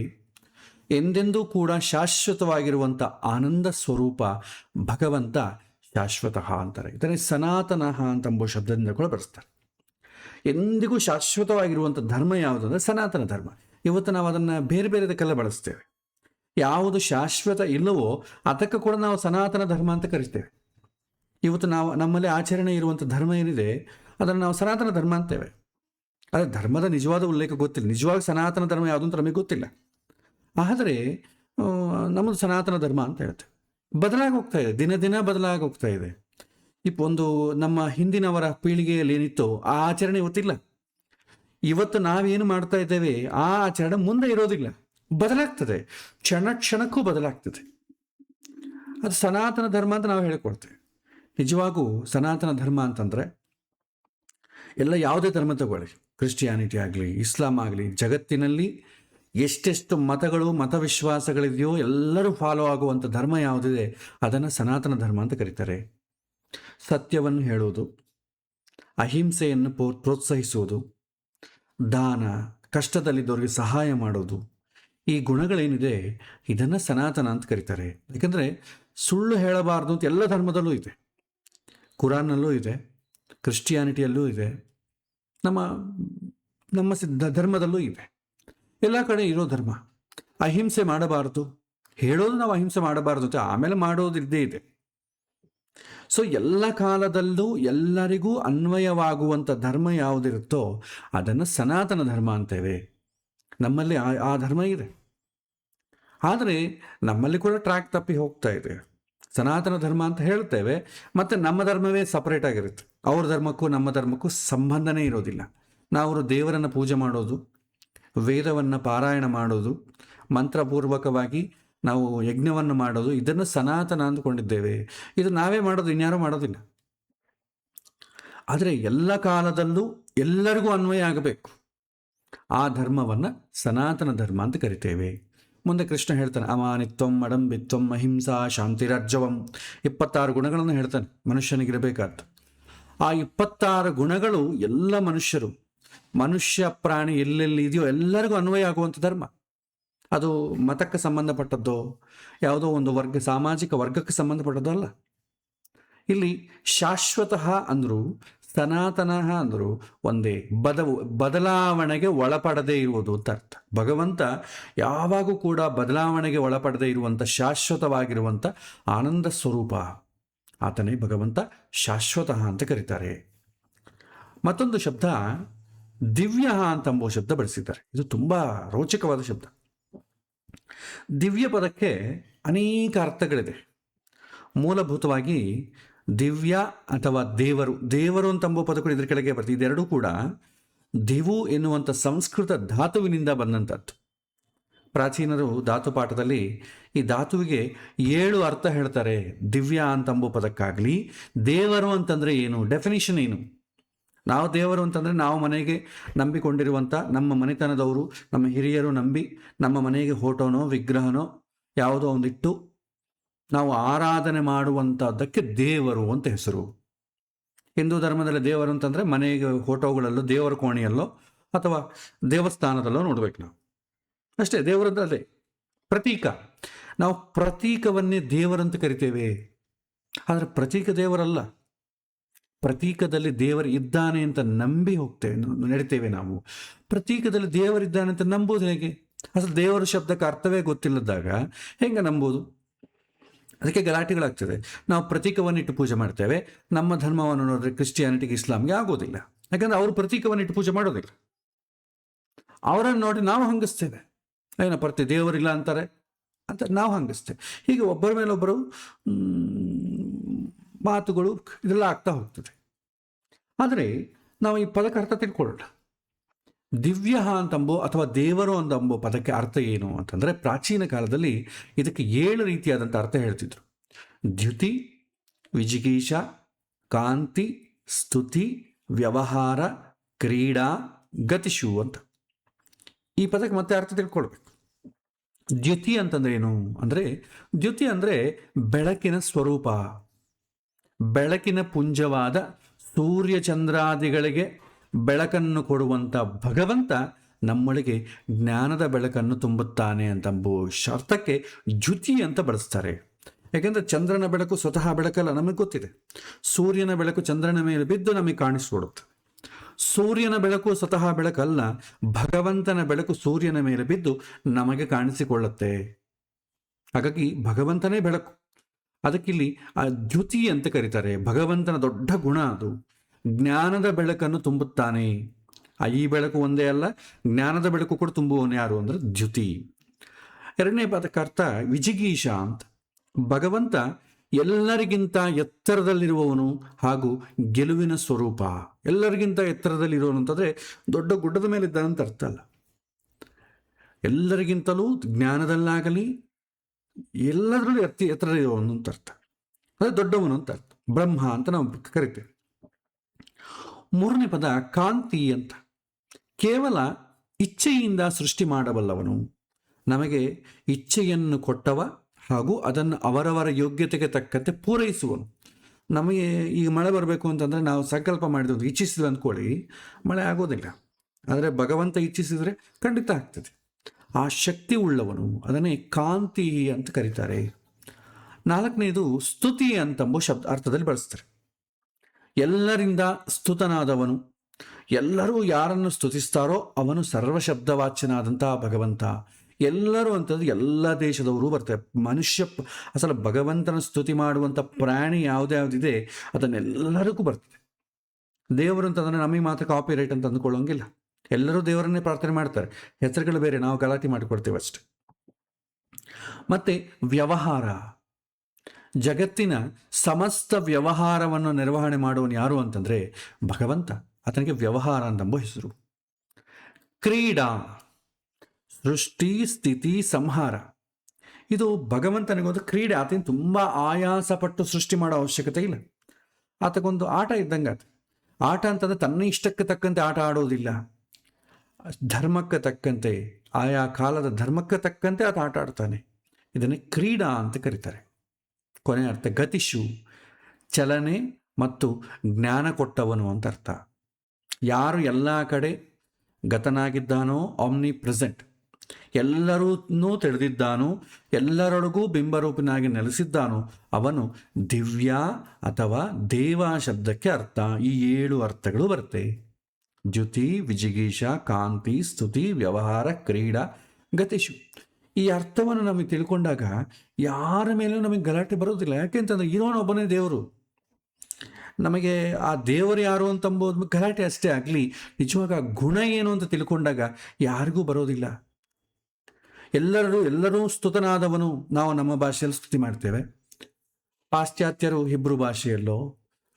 ಎಂದೆಂದೂ ಕೂಡ ಶಾಶ್ವತವಾಗಿರುವಂಥ ಆನಂದ ಸ್ವರೂಪ ಭಗವಂತ ಶಾಶ್ವತ ಅಂತಾರೆ. ಇದನ್ನೇ ಸನಾತನ ಅಂತಂಬೋ ಶಬ್ದದಿಂದ ಕೂಡ ಬಳಸ್ತಾರೆ. ಎಂದಿಗೂ ಶಾಶ್ವತವಾಗಿರುವಂಥ ಧರ್ಮ ಯಾವುದು ಅಂದರೆ ಸನಾತನ ಧರ್ಮ. ಇವತ್ತು ನಾವು ಅದನ್ನು ಬೇರೆ ಬೇರೆದಕ್ಕೆಲ್ಲ ಬಳಸ್ತೇವೆ. ಯಾವುದು ಶಾಶ್ವತ ಇಲ್ಲವೋ ಅದಕ್ಕೆ ಕೂಡ ನಾವು ಸನಾತನ ಧರ್ಮ ಅಂತ ಕರಿತೇವೆ. ಇವತ್ತು ನಾವು ನಮ್ಮಲ್ಲಿ ಆಚರಣೆ ಇರುವಂಥ ಧರ್ಮ ಏನಿದೆ ಅದನ್ನು ನಾವು ಸನಾತನ ಧರ್ಮ ಅಂತೇವೆ. ಆದರೆ ಧರ್ಮದ ನಿಜವಾದ ಉಲ್ಲೇಖ ಗೊತ್ತಿಲ್ಲ. ನಿಜವಾಗಿ ಸನಾತನ ಧರ್ಮ ಯಾವುದು ಅಂತ ನಮಗೆ ಗೊತ್ತಿಲ್ಲ. ಆದರೆ ನಮ್ಮದು ಸನಾತನ ಧರ್ಮ ಅಂತ ಹೇಳ್ತೇವೆ. ಬದಲಾಗಿ ಹೋಗ್ತಾ ಇದೆ, ದಿನ ದಿನ ಬದಲಾಗಿ ಹೋಗ್ತಾ ಇದೆ. ಒಂದು ನಮ್ಮ ಹಿಂದಿನವರ ಪೀಳಿಗೆಯಲ್ಲಿ ಏನಿತ್ತು ಆ ಆಚರಣೆ ಇವತ್ತಿಲ್ಲ. ಇವತ್ತು ನಾವೇನು ಮಾಡ್ತಾ ಇದ್ದೇವೆ ಆ ಆಚರಣೆ ಮುಂದೆ ಇರೋದಿಲ್ಲ, ಬದಲಾಗ್ತದೆ. ಕ್ಷಣ ಕ್ಷಣಕ್ಕೂ ಬದಲಾಗ್ತದೆ. ಅದು ಸನಾತನ ಧರ್ಮ ಅಂತ ನಾವು ಹೇಳಿಕೊಡ್ತೇವೆ. ನಿಜವಾಗೂ ಸನಾತನ ಧರ್ಮ ಅಂತಂದರೆ ಎಲ್ಲ ಯಾವುದೇ ಧರ್ಮ ತಗೊಳ್ಳಿ, ಕ್ರಿಶ್ಚಿಯಾನಿಟಿ ಆಗಲಿ, ಇಸ್ಲಾಂ ಆಗಲಿ, ಜಗತ್ತಿನಲ್ಲಿ ಎಷ್ಟೆಷ್ಟು ಮತಗಳು ಮತವಿಶ್ವಾಸಗಳಿದೆಯೋ ಎಲ್ಲರೂ ಫಾಲೋ ಆಗುವಂಥ ಧರ್ಮ ಯಾವುದಿದೆ ಅದನ್ನು ಸನಾತನ ಧರ್ಮ ಅಂತ ಕರೀತಾರೆ. ಸತ್ಯವನ್ನು ಹೇಳುವುದು, ಅಹಿಂಸೆಯನ್ನು ಪ್ರೋತ್ಸಾಹಿಸುವುದು, ದಾನ, ಕಷ್ಟದಲ್ಲಿದ್ದವರಿಗೆ ಸಹಾಯ ಮಾಡೋದು, ಈ ಗುಣಗಳೇನಿದೆ ಇದನ್ನು ಸನಾತನ ಅಂತ ಕರೀತಾರೆ. ಯಾಕಂದರೆ ಸುಳ್ಳು ಹೇಳಬಾರ್ದು ಅಂತ ಎಲ್ಲ ಧರ್ಮದಲ್ಲೂ ಇದೆ. ಕುರಾನ್ನಲ್ಲೂ ಇದೆ, ಕ್ರಿಶ್ಚಿಯಾನಿಟಿಯಲ್ಲೂ ಇದೆ, ನಮ್ಮ ಧರ್ಮದಲ್ಲೂ ಇದೆ. ಎಲ್ಲ ಕಡೆ ಇರೋ ಧರ್ಮ. ಅಹಿಂಸೆ ಮಾಡಬಾರ್ದು, ಹೇಳೋದು ನಾವು ಅಹಿಂಸೆ ಮಾಡಬಾರ್ದು ಅಂತ, ಆಮೇಲೆ ಮಾಡೋದು ಇದ್ದೇ ಇದೆ. ಸೊ ಎಲ್ಲ ಕಾಲದಲ್ಲೂ ಎಲ್ಲರಿಗೂ ಅನ್ವಯವಾಗುವಂಥ ಧರ್ಮ ಯಾವುದಿರುತ್ತೋ ಅದನ್ನು ಸನಾತನ ಧರ್ಮ ಅಂತೇವೆ. ನಮ್ಮಲ್ಲಿ ಆ ಧರ್ಮ ಇದೆ. ಆದರೆ ನಮ್ಮಲ್ಲಿ ಕೂಡ ಟ್ರ್ಯಾಕ್ ತಪ್ಪಿ ಹೋಗ್ತಾ ಇದೆ. ಸನಾತನ ಧರ್ಮ ಅಂತ ಹೇಳ್ತೇವೆ, ಮತ್ತು ನಮ್ಮ ಧರ್ಮವೇ ಸಪರೇಟ್ ಆಗಿರುತ್ತೆ. ಅವ್ರ ಧರ್ಮಕ್ಕೂ ನಮ್ಮ ಧರ್ಮಕ್ಕೂ ಸಂಬಂಧನೇ ಇರೋದಿಲ್ಲ. ನಾವು ದೇವರನ್ನು ಪೂಜೆ ಮಾಡೋದು, ವೇದವನ್ನು ಪಾರಾಯಣ ಮಾಡೋದು, ಮಂತ್ರಪೂರ್ವಕವಾಗಿ ನಾವು ಯಜ್ಞವನ್ನು ಮಾಡೋದು, ಇದನ್ನು ಸನಾತನ ಅಂದುಕೊಂಡಿದ್ದೇವೆ. ಇದು ನಾವೇ ಮಾಡೋದು, ಇನ್ಯಾರೂ ಮಾಡೋದಿಲ್ಲ. ಆದರೆ ಎಲ್ಲ ಕಾಲದಲ್ಲೂ ಎಲ್ಲರಿಗೂ ಅನ್ವಯ ಆಗಬೇಕು. ಆ ಧರ್ಮವನ್ನು ಸನಾತನ ಧರ್ಮ ಅಂತ ಕರಿತೇವೆ. ಮುಂದೆ ಕೃಷ್ಣ ಹೇಳ್ತಾನೆ, ಅಮಾನಿತ್ವಂ, ಅಡಂಬಿತ್ವಂ, ಅಹಿಂಸಾ, ಶಾಂತಿರಾರ್ಜವಂ, 26 ಗುಣಗಳನ್ನು ಹೇಳ್ತಾನೆ ಮನುಷ್ಯನಿಗಿರಬೇಕಾದ. ಆ 26 ಗುಣಗಳು ಎಲ್ಲ ಮನುಷ್ಯರು, ಮನುಷ್ಯ ಪ್ರಾಣಿ ಎಲ್ಲೆಲ್ಲಿ ಇದೆಯೋ ಎಲ್ಲರಿಗೂ ಅನ್ವಯ ಆಗುವಂಥ ಧರ್ಮ. ಅದು ಮತಕ್ಕೆ ಸಂಬಂಧಪಟ್ಟದ್ದೋ ಯಾವುದೋ ಒಂದು ವರ್ಗ, ಸಾಮಾಜಿಕ ವರ್ಗಕ್ಕೆ ಸಂಬಂಧಪಟ್ಟದ್ದೋ ಅಲ್ಲ. ಇಲ್ಲಿ ಶಾಶ್ವತಃ ಅಂದರು, ಸನಾತನ ಅಂದರು ಒಂದೇ. ಬದಲಾವಣೆಗೆ ಒಳಪಡದೇ ಇರುವುದು ಅಂತ ಅರ್ಥ. ಭಗವಂತ ಯಾವಾಗೂ ಕೂಡ ಬದಲಾವಣೆಗೆ ಒಳಪಡದೇ ಇರುವಂಥ ಶಾಶ್ವತವಾಗಿರುವಂಥ ಆನಂದ ಸ್ವರೂಪ. ಆತನೇ ಭಗವಂತ ಶಾಶ್ವತ ಅಂತ ಕರೀತಾರೆ. ಮತ್ತೊಂದು ಶಬ್ದ ದಿವ್ಯ ಅಂತಂಬೋ ಶಬ್ದ ಬಳಸಿದ್ದಾರೆ. ಇದು ತುಂಬ ರೋಚಕವಾದ ಶಬ್ದ. ದಿವ್ಯ ಪದಕ್ಕೆ ಅನೇಕ ಅರ್ಥಗಳಿದೆ. ಮೂಲಭೂತವಾಗಿ ದಿವ್ಯ ಅಥವಾ ದೇವರು, ದೇವರು ಅಂತಂಬೋ ಪದ ಕೂಡ ಇದ್ರ ಕೆಳಗೆ ಬರ್ತದೆ. ಇದೆರಡೂ ಕೂಡ ದಿವು ಎನ್ನುವಂಥ ಸಂಸ್ಕೃತ ಧಾತುವಿನಿಂದ ಬಂದಂಥದ್ದು. ಪ್ರಾಚೀನರು ಧಾತು ಪಾಠದಲ್ಲಿ ಈ ಧಾತುವಿಗೆ 7 ಅರ್ಥ ಹೇಳ್ತಾರೆ. ದಿವ್ಯ ಅಂತಂಬೋ ಪದಕ್ಕಾಗಲಿ, ದೇವರು ಅಂತಂದರೆ ಏನು, ಡೆಫಿನಿಷನ್ ಏನು. ನಾವು ದೇವರು ಅಂತಂದರೆ ನಾವು ಮನೆಗೆ ನಂಬಿಕೊಂಡಿರುವಂಥ ನಮ್ಮ ಮನೆತನದವರು, ನಮ್ಮ ಹಿರಿಯರು ನಂಬಿ ನಮ್ಮ ಮನೆಗೆ ಫೋಟೋನೋ ವಿಗ್ರಹನೋ ಯಾವುದೋ ಒಂದಿಟ್ಟು ನಾವು ಆರಾಧನೆ ಮಾಡುವಂಥದ್ದಕ್ಕೆ ದೇವರು ಅಂತ ಹೆಸರು. ಹಿಂದೂ ಧರ್ಮದಲ್ಲಿ ದೇವರು ಅಂತಂದರೆ ಮನೆಗೆ ಫೋಟೋಗಳಲ್ಲೋ ದೇವರ ಕೋಣೆಯಲ್ಲೋ ಅಥವಾ ದೇವಸ್ಥಾನದಲ್ಲೋ ನೋಡ್ಬೇಕು ನಾವು ಅಷ್ಟೇ. ದೇವರದ್ದು ಅದೇ ಪ್ರತೀಕ. ನಾವು ಪ್ರತೀಕವನ್ನೇ ದೇವರಂತ ಕರಿತೇವೆ. ಆದರೆ ಪ್ರತೀಕ ದೇವರಲ್ಲ. ಪ್ರತೀಕದಲ್ಲಿ ದೇವರು ಇದ್ದಾನೆ ಅಂತ ನಂಬಿ ನಡಿತೇವೆ ನಾವು. ಪ್ರತೀಕದಲ್ಲಿ ದೇವರಿದ್ದಾನೆ ಅಂತ ನಂಬೋದು ಹೇಗೆ? ಅಸಲು ದೇವರ ಶಬ್ದಕ್ಕೆ ಅರ್ಥವೇ ಗೊತ್ತಿಲ್ಲದಾಗ ಹೆಂಗೆ ನಂಬೋದು? ಅದಕ್ಕೆ ಗಲಾಟೆಗಳಾಗ್ತದೆ. ನಾವು ಪ್ರತೀಕವನ್ನಿಟ್ಟು ಪೂಜೆ ಮಾಡ್ತೇವೆ. ನಮ್ಮ ಧರ್ಮವನ್ನು ನೋಡಿದ್ರೆ ಕ್ರಿಶ್ಚಿಯಾನಿಟಿಗೆ, ಇಸ್ಲಾಂಗೆ ಆಗೋದಿಲ್ಲ. ಯಾಕಂದರೆ ಅವರು ಪ್ರತೀಕವನ್ನಿಟ್ಟು ಪೂಜೆ ಮಾಡೋದಿಲ್ಲ. ಅವರನ್ನು ನೋಡಿ ನಾವು ಹಂಗಿಸ್ತೇವೆ. ಏನಪ್ಪ ದೇವರಿಲ್ಲ ಅಂತಾರೆ ಅಂತ ನಾವು ಹಂಗಿಸ್ತೇವೆ. ಹೀಗೆ ಒಬ್ಬರ ಮೇಲೊಬ್ಬರು ಮಾತುಗಳು ಇದೆಲ್ಲ ಆಗ್ತಾ ಹೋಗ್ತದೆ. ಆದರೆ ನಾವು ಈ ಪದಕ್ಕೆ ಅರ್ಥ ತಿಳ್ಕೊಳ್ಳೋಣ. ದಿವ್ಯ ಅಂತಂಬೋ ಅಥವಾ ದೇವರು ಅಂತಂಬೋ ಪದಕ್ಕೆ ಅರ್ಥ ಏನು ಅಂತಂದರೆ, ಪ್ರಾಚೀನ ಕಾಲದಲ್ಲಿ ಇದಕ್ಕೆ 7 ರೀತಿಯಾದಂಥ ಅರ್ಥ ಹೇಳ್ತಿದ್ರು. ದ್ಯುತಿ, ವಿಜಿಗೀಷ, ಕಾಂತಿ, ಸ್ತುತಿ, ವ್ಯವಹಾರ, ಕ್ರೀಡಾ, ಗತಿಷು ಅಂತ. ಈ ಪದಕ್ಕೆ ಮತ್ತೆ ಅರ್ಥ ತಿಳ್ಕೊಳ್ಬೇಕು. ದ್ಯುತಿ ಅಂತಂದ್ರೆ ಏನು ಅಂದರೆ, ದ್ಯುತಿ ಅಂದರೆ ಬೆಳಕಿನ ಸ್ವರೂಪ, ಬೆಳಕಿನ ಪುಂಜವಾದ ಸೂರ್ಯಚಂದ್ರಾದಿಗಳಿಗೆ ಬೆಳಕನ್ನು ಕೊಡುವಂಥ ಭಗವಂತ ನಮ್ಮೊಳಗೆ ಜ್ಞಾನದ ಬೆಳಕನ್ನು ತುಂಬುತ್ತಾನೆ ಅಂತಂಬೋ ಅರ್ಥಕ್ಕೆ ದ್ಯುತಿ ಅಂತ ಬಳಸ್ತಾರೆ. ಯಾಕೆಂದರೆ ಚಂದ್ರನ ಬೆಳಕು ಸ್ವತಃ ಬೆಳಕಲ್ಲ, ನಮಗೆ ಗೊತ್ತಿದೆ. ಸೂರ್ಯನ ಬೆಳಕು ಚಂದ್ರನ ಮೇಲೆ ಬಿದ್ದು ನಮಗೆ ಕಾಣಿಸ್ಕೊಡುತ್ತೆ. ಸೂರ್ಯನ ಬೆಳಕು ಸ್ವತಃ ಬೆಳಕಲ್ಲ, ಭಗವಂತನ ಬೆಳಕು ಸೂರ್ಯನ ಮೇಲೆ ಬಿದ್ದು ನಮಗೆ ಕಾಣಿಸಿಕೊಳ್ಳುತ್ತೆ. ಹಾಗಾಗಿ ಭಗವಂತನೇ ಬೆಳಕು. ಅದಕ್ಕಿಲ್ಲಿ ಆ ದ್ಯುತಿ ಅಂತ ಕರೀತಾರೆ. ಭಗವಂತನ ದೊಡ್ಡ ಗುಣ ಅದು. ಜ್ಞಾನದ ಬೆಳಕನ್ನು ತುಂಬುತ್ತಾನೆ. ಈ ಬೆಳಕು ಒಂದೇ ಅಲ್ಲ, ಜ್ಞಾನದ ಬೆಳಕು ಕೂಡ ತುಂಬುವವನು ಯಾರು ಅಂದರೆ ದ್ಯುತಿ. ಎರಡನೇ ಪದಕ್ಕರ್ಥ ವಿಜಿಗೀಷ ಅಂತ. ಭಗವಂತ ಎಲ್ಲರಿಗಿಂತ ಎತ್ತರದಲ್ಲಿರುವವನು ಹಾಗೂ ಗೆಲುವಿನ ಸ್ವರೂಪ. ಎಲ್ಲರಿಗಿಂತ ಎತ್ತರದಲ್ಲಿರುವವನು ಅಂತಂದರೆ ದೊಡ್ಡ ಗುಡ್ಡದ ಮೇಲಿದ್ದಾನಂತ ಅರ್ಥ ಅಲ್ಲ. ಎಲ್ಲರಿಗಿಂತಲೂ ಜ್ಞಾನದಲ್ಲಾಗಲಿ ಎಲ್ಲದರಲ್ಲೂ ಎತ್ತರದಲ್ಲಿರುವವನು ಅಂತ ಅರ್ಥ. ಅದೇ ದೊಡ್ಡವನು ಅಂತ ಅರ್ಥ. ಬ್ರಹ್ಮ ಅಂತ ನಾವು ಕರಿತೇವೆ. ಮೂರನೇ ಪದ ಕಾಂತಿ ಅಂತ. ಕೇವಲ ಇಚ್ಛೆಯಿಂದ ಸೃಷ್ಟಿ ಮಾಡಬಲ್ಲವನು, ನಮಗೆ ಇಚ್ಛೆಯನ್ನು ಕೊಟ್ಟವ ಹಾಗೂ ಅದನ್ನು ಅವರವರ ಯೋಗ್ಯತೆಗೆ ತಕ್ಕಂತೆ ಪೂರೈಸುವನು. ನಮಗೆ ಈಗ ಮಳೆ ಬರಬೇಕು ಅಂತಂದರೆ ನಾವು ಸಂಕಲ್ಪ ಮಾಡಿದ್ವಿ, ಇಚ್ಛಿಸಿದ್ವಿ ಅಂದ್ಕೊಳ್ಳಿ, ಮಳೆ ಆಗೋದಿಲ್ಲ. ಆದರೆ ಭಗವಂತ ಇಚ್ಛಿಸಿದರೆ ಖಂಡಿತ ಆಗ್ತದೆ. ಆ ಶಕ್ತಿ ಉಳ್ಳವನು, ಅದನ್ನೇ ಕಾಂತಿ ಅಂತ ಕರೀತಾರೆ. ನಾಲ್ಕನೇದು ಸ್ತುತಿ ಅಂತಂಬೋ ಅರ್ಥದಲ್ಲಿ ಬಳಸ್ತಾರೆ. ಎಲ್ಲರಿಂದ ಸ್ತುತನಾದವನು, ಎಲ್ಲರೂ ಯಾರನ್ನು ಸ್ತುತಿಸ್ತಾರೋ ಅವನು ಸರ್ವಶಬ್ದವಾಚ್ಯನಾದಂತಹ ಭಗವಂತ. ಎಲ್ಲರೂ ಅಂತಂದ್ರೆ ಎಲ್ಲ ದೇಶದವರು ಬರ್ತಾರೆ. ಮನುಷ್ಯ ಅಸಲು ಭಗವಂತನ ಸ್ತುತಿ ಮಾಡುವಂಥ ಪ್ರಾಣಿ ಯಾವುದ್ಯಾವುದಿದೆ ಅದನ್ನೆಲ್ಲರಿಗೂ ಬರ್ತದೆ. ದೇವರು ಅಂತಂದರೆ ನಮಗೆ ಮಾತ್ರ ಕಾಪಿ ರೈಟ್ ಅಂತ ಅಂದ್ಕೊಳ್ಳೋಂಗಿಲ್ಲ. ಎಲ್ಲರೂ ದೇವರನ್ನೇ ಪ್ರಾರ್ಥನೆ ಮಾಡ್ತಾರೆ, ಹೆಸರುಗಳು ಬೇರೆ, ನಾವು ಗಲಾಟೆ ಮಾಡಿಕೊಡ್ತೇವೆ ಅಷ್ಟೆ. ಮತ್ತೆ ವ್ಯವಹಾರ, ಜಗತ್ತಿನ ಸಮಸ್ತ ವ್ಯವಹಾರವನ್ನು ನಿರ್ವಹಣೆ ಮಾಡುವನು ಯಾರು ಅಂತಂದರೆ ಭಗವಂತ. ಆತನಿಗೆ ವ್ಯವಹಾರ ಅಂತಂಬ ಹೆಸರು. ಕ್ರೀಡಾ, ಸೃಷ್ಟಿ, ಸ್ಥಿತಿ, ಸಂಹಾರ. ಇದು ಭಗವಂತನಿಗೊಂದು ಕ್ರೀಡೆ. ಆತನ ತುಂಬ ಆಯಾಸಪಟ್ಟು ಸೃಷ್ಟಿ ಮಾಡೋ ಅವಶ್ಯಕತೆ ಇಲ್ಲ. ಆತಗೊಂದು ಆಟ ಇದ್ದಂಗೆ ಆತ. ಆಟ ಅಂತಂದರೆ ತನ್ನ ಇಷ್ಟಕ್ಕೆ ತಕ್ಕಂತೆ ಆಟ ಆಡೋದಿಲ್ಲ. ಧರ್ಮಕ್ಕೆ ತಕ್ಕಂತೆ, ಆಯಾ ಕಾಲದ ಧರ್ಮಕ್ಕೆ ತಕ್ಕಂತೆ ಆತ ಆಟ ಆಡ್ತಾನೆ. ಇದನ್ನೇ ಕ್ರೀಡಾ ಅಂತ ಕರೀತಾರೆ. ಕೊನೆ ಅರ್ಥ ಗತಿಷು, ಚಲನೆ ಮತ್ತು ಜ್ಞಾನ ಕೊಟ್ಟವನು ಅಂತ ಅರ್ಥ. ಯಾರು ಎಲ್ಲ ಕಡೆ ಗತನಾಗಿದ್ದಾನೋ, ಆಮ್ನಿ ಪ್ರೆಸೆಂಟ್, ಎಲ್ಲರನ್ನೂ ತಿಳಿದಿದ್ದಾನೋ, ಎಲ್ಲರೊಳಗೂ ಬಿಂಬರೂಪನಾಗಿ ನೆಲೆಸಿದ್ದಾನೋ ಅವನು ದಿವ್ಯ ಅಥವಾ ದೇವ ಶಬ್ದಕ್ಕೆ ಅರ್ಥ. ಈ 7 ಅರ್ಥಗಳು ಬರುತ್ತೆ. ದ್ಯುತಿ, ವಿಜಿಗೀಷ, ಕಾಂತಿ, ಸ್ತುತಿ, ವ್ಯವಹಾರ, ಕ್ರೀಡಾ, ಗತಿಷು. ಈ ಅರ್ಥವನ್ನು ನಮಗೆ ತಿಳ್ಕೊಂಡಾಗ ಯಾರ ಮೇಲೂ ನಮಗೆ ಗಲಾಟೆ ಬರೋದಿಲ್ಲ. ಯಾಕೆಂತಂದ್ರೆ ಇರೋನೊಬ್ಬನೇ ದೇವರು. ನಮಗೆ ಆ ದೇವರು ಯಾರು ಅಂತಂಬೋದು ಗಲಾಟೆ ಅಷ್ಟೇ ಆಗಲಿ, ನಿಜವಾಗ ಆ ಗುಣ ಏನು ಅಂತ ತಿಳ್ಕೊಂಡಾಗ ಯಾರಿಗೂ ಬರೋದಿಲ್ಲ. ಎಲ್ಲರೂ ಸ್ತುತನಾದವನು ನಾವು ನಮ್ಮ ಭಾಷೆಯಲ್ಲಿ ಸ್ತುತಿ ಮಾಡ್ತೇವೆ. ಪಾಶ್ಚಾತ್ಯರು ಹಿಬ್ರು ಭಾಷೆಯಲ್ಲೋ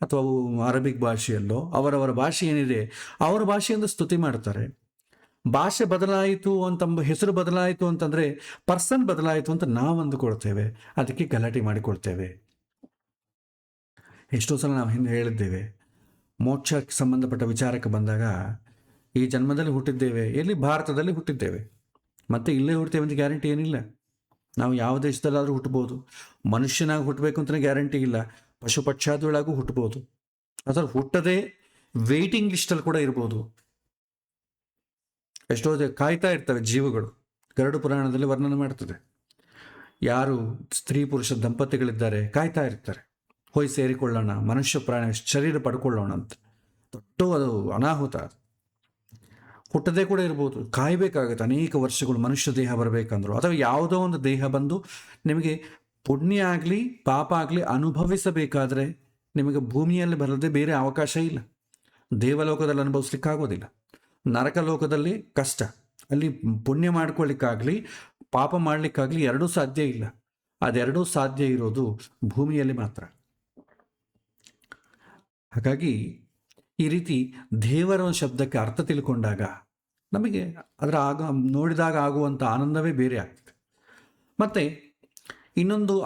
ಅಥವಾ ಅರಬಿಕ್ ಭಾಷೆಯಲ್ಲೋ ಅವರವರ ಭಾಷೆ ಏನಿದೆ ಅವರ ಭಾಷೆಯಿಂದ ಸ್ತುತಿ ಮಾಡ್ತಾರೆ. ಭಾಷೆ ಬದಲಾಯಿತು ಅಂತಂಬ ಹೆಸರು ಬದಲಾಯಿತು ಅಂತಂದರೆ ಪರ್ಸನ್ ಬದಲಾಯಿತು ಅಂತ ನಾವು ಅಂದುಕೊಳ್ತೇವೆ. ಅದಕ್ಕೆ ಗಲಾಟೆ ಮಾಡಿಕೊಳ್ತೇವೆ. ಎಷ್ಟೋ ಸಲ ನಾವು ಹಿಂದೆ ಹೇಳಿದ್ದೇವೆ, ಮೋಕ್ಷಕ್ಕೆ ಸಂಬಂಧಪಟ್ಟ ವಿಚಾರಕ್ಕೆ ಬಂದಾಗ ಈ ಜನ್ಮದಲ್ಲಿ ಹುಟ್ಟಿದ್ದೇವೆ, ಎಲ್ಲಿ ಭಾರತದಲ್ಲಿ ಹುಟ್ಟಿದ್ದೇವೆ, ಮತ್ತು ಇಲ್ಲೇ ಹುಡ್ತೇವೆ ಅಂತ ಗ್ಯಾರಂಟಿ ಏನಿಲ್ಲ. ನಾವು ಯಾವ ದೇಶದಲ್ಲಾದರೂ ಹುಟ್ಟಬಹುದು. ಮನುಷ್ಯನಾಗಿ ಹುಟ್ಟಬೇಕು ಅಂತಲೇ ಗ್ಯಾರಂಟಿ ಇಲ್ಲ. ಪಶು ಪಕ್ಷಾದಿಗಳಾಗೂ ಹುಟ್ಟಬಹುದು, ಅಥವಾ ಹುಟ್ಟದೆ ವೇಟಿಂಗ್ ಲಿಸ್ಟಲ್ಲಿ ಕೂಡ ಇರ್ಬೋದು. ಎಷ್ಟೋ ಕಾಯ್ತಾ ಇರ್ತವೆ ಜೀವಗಳು. ಗರುಡ ಪುರಾಣದಲ್ಲಿ ವರ್ಣನೆ ಮಾಡ್ತದೆ. ಯಾರು ಸ್ತ್ರೀ ಪುರುಷ ದಂಪತಿಗಳಿದ್ದಾರೆ ಕಾಯ್ತಾ ಇರ್ತಾರೆ, ಹೋಗಿ ಸೇರಿಕೊಳ್ಳೋಣ, ಮನುಷ್ಯ ಪ್ರಾಣ ಶರೀರ ಪಡ್ಕೊಳ್ಳೋಣ ಅಂತ. ದೊಡ್ಡ ಅದು ಅನಾಹುತ. ಹುಟ್ಟದೇ ಕೂಡ ಇರ್ಬೋದು, ಕಾಯಬೇಕಾಗುತ್ತೆ ಅನೇಕ ವರ್ಷಗಳು ಮನುಷ್ಯ ದೇಹ ಬರಬೇಕಂದ್ರು. ಅಥವಾ ಯಾವುದೋ ಒಂದು ದೇಹ ಬಂದು ನಿಮಗೆ ಪುಣ್ಯ ಆಗಲಿ ಪಾಪ ಆಗಲಿ ಅನುಭವಿಸಬೇಕಾದ್ರೆ ನಿಮಗೆ ಭೂಮಿಯಲ್ಲಿ ಬರದೆ ಬೇರೆ ಅವಕಾಶ ಇಲ್ಲ. ದೇವಲೋಕದಲ್ಲಿ ಅನುಭವಿಸ್ಲಿಕ್ಕಾಗೋದಿಲ್ಲ. ನರಕ ಲೋಕದಲ್ಲಿ ಕಷ್ಟ. ಅಲ್ಲಿ ಪುಣ್ಯ ಮಾಡ್ಕೊಳ್ಳಿಕ್ಕಾಗಲಿ ಪಾಪ ಮಾಡಲಿಕ್ಕಾಗಲಿ ಎರಡೂ ಸಾಧ್ಯ ಇಲ್ಲ. ಅದೆರಡೂ ಸಾಧ್ಯ ಇರೋದು ಭೂಮಿಯಲ್ಲಿ ಮಾತ್ರ. ಹಾಗಾಗಿ ಈ ರೀತಿ ದೇವರ ಶಬ್ದಕ್ಕೆ ಅರ್ಥ ತಿಳ್ಕೊಂಡಾಗ ನಮಗೆ ಅದರ ನೋಡಿದಾಗ ಆಗುವಂಥ ಆನಂದವೇ ಬೇರೆ ಆಗ್ತದೆ. ಮತ್ತು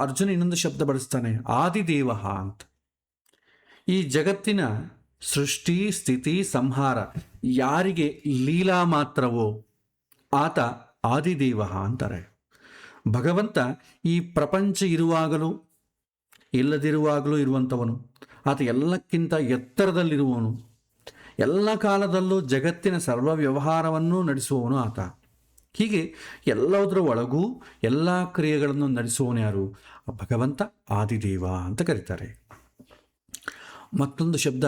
ಅರ್ಜುನ ಇನ್ನೊಂದು ಶಬ್ದ ಬಳಸ್ತಾನೆ, ಆದಿದೇವ ಅಂತ. ಈ ಜಗತ್ತಿನ ಸೃಷ್ಟಿ ಸ್ಥಿತಿ ಸಂಹಾರ ಯಾರಿಗೆ ಲೀಲಾ ಮಾತ್ರವೋ ಆತ ಆದಿದೇವ ಅಂತಾರೆ. ಭಗವಂತ ಈ ಪ್ರಪಂಚ ಇರುವಾಗಲೂ ಇಲ್ಲದಿರುವಾಗಲೂ ಇರುವಂಥವನು. ಆತ ಎಲ್ಲಕ್ಕಿಂತ ಎತ್ತರದಲ್ಲಿರುವವನು. ಎಲ್ಲ ಕಾಲದಲ್ಲೂ ಜಗತ್ತಿನ ಸರ್ವ ವ್ಯವಹಾರವನ್ನು ನಡೆಸುವವನು ಆತ. ಹೀಗೆ ಎಲ್ಲದರ ಒಳಗೂ ಎಲ್ಲ ಕ್ರಿಯೆಗಳನ್ನು ನಡೆಸುವವನು ಯಾರು? ಭಗವಂತ ಆದಿದೇವ ಅಂತ ಕರೀತಾರೆ. ಮತ್ತೊಂದು ಶಬ್ದ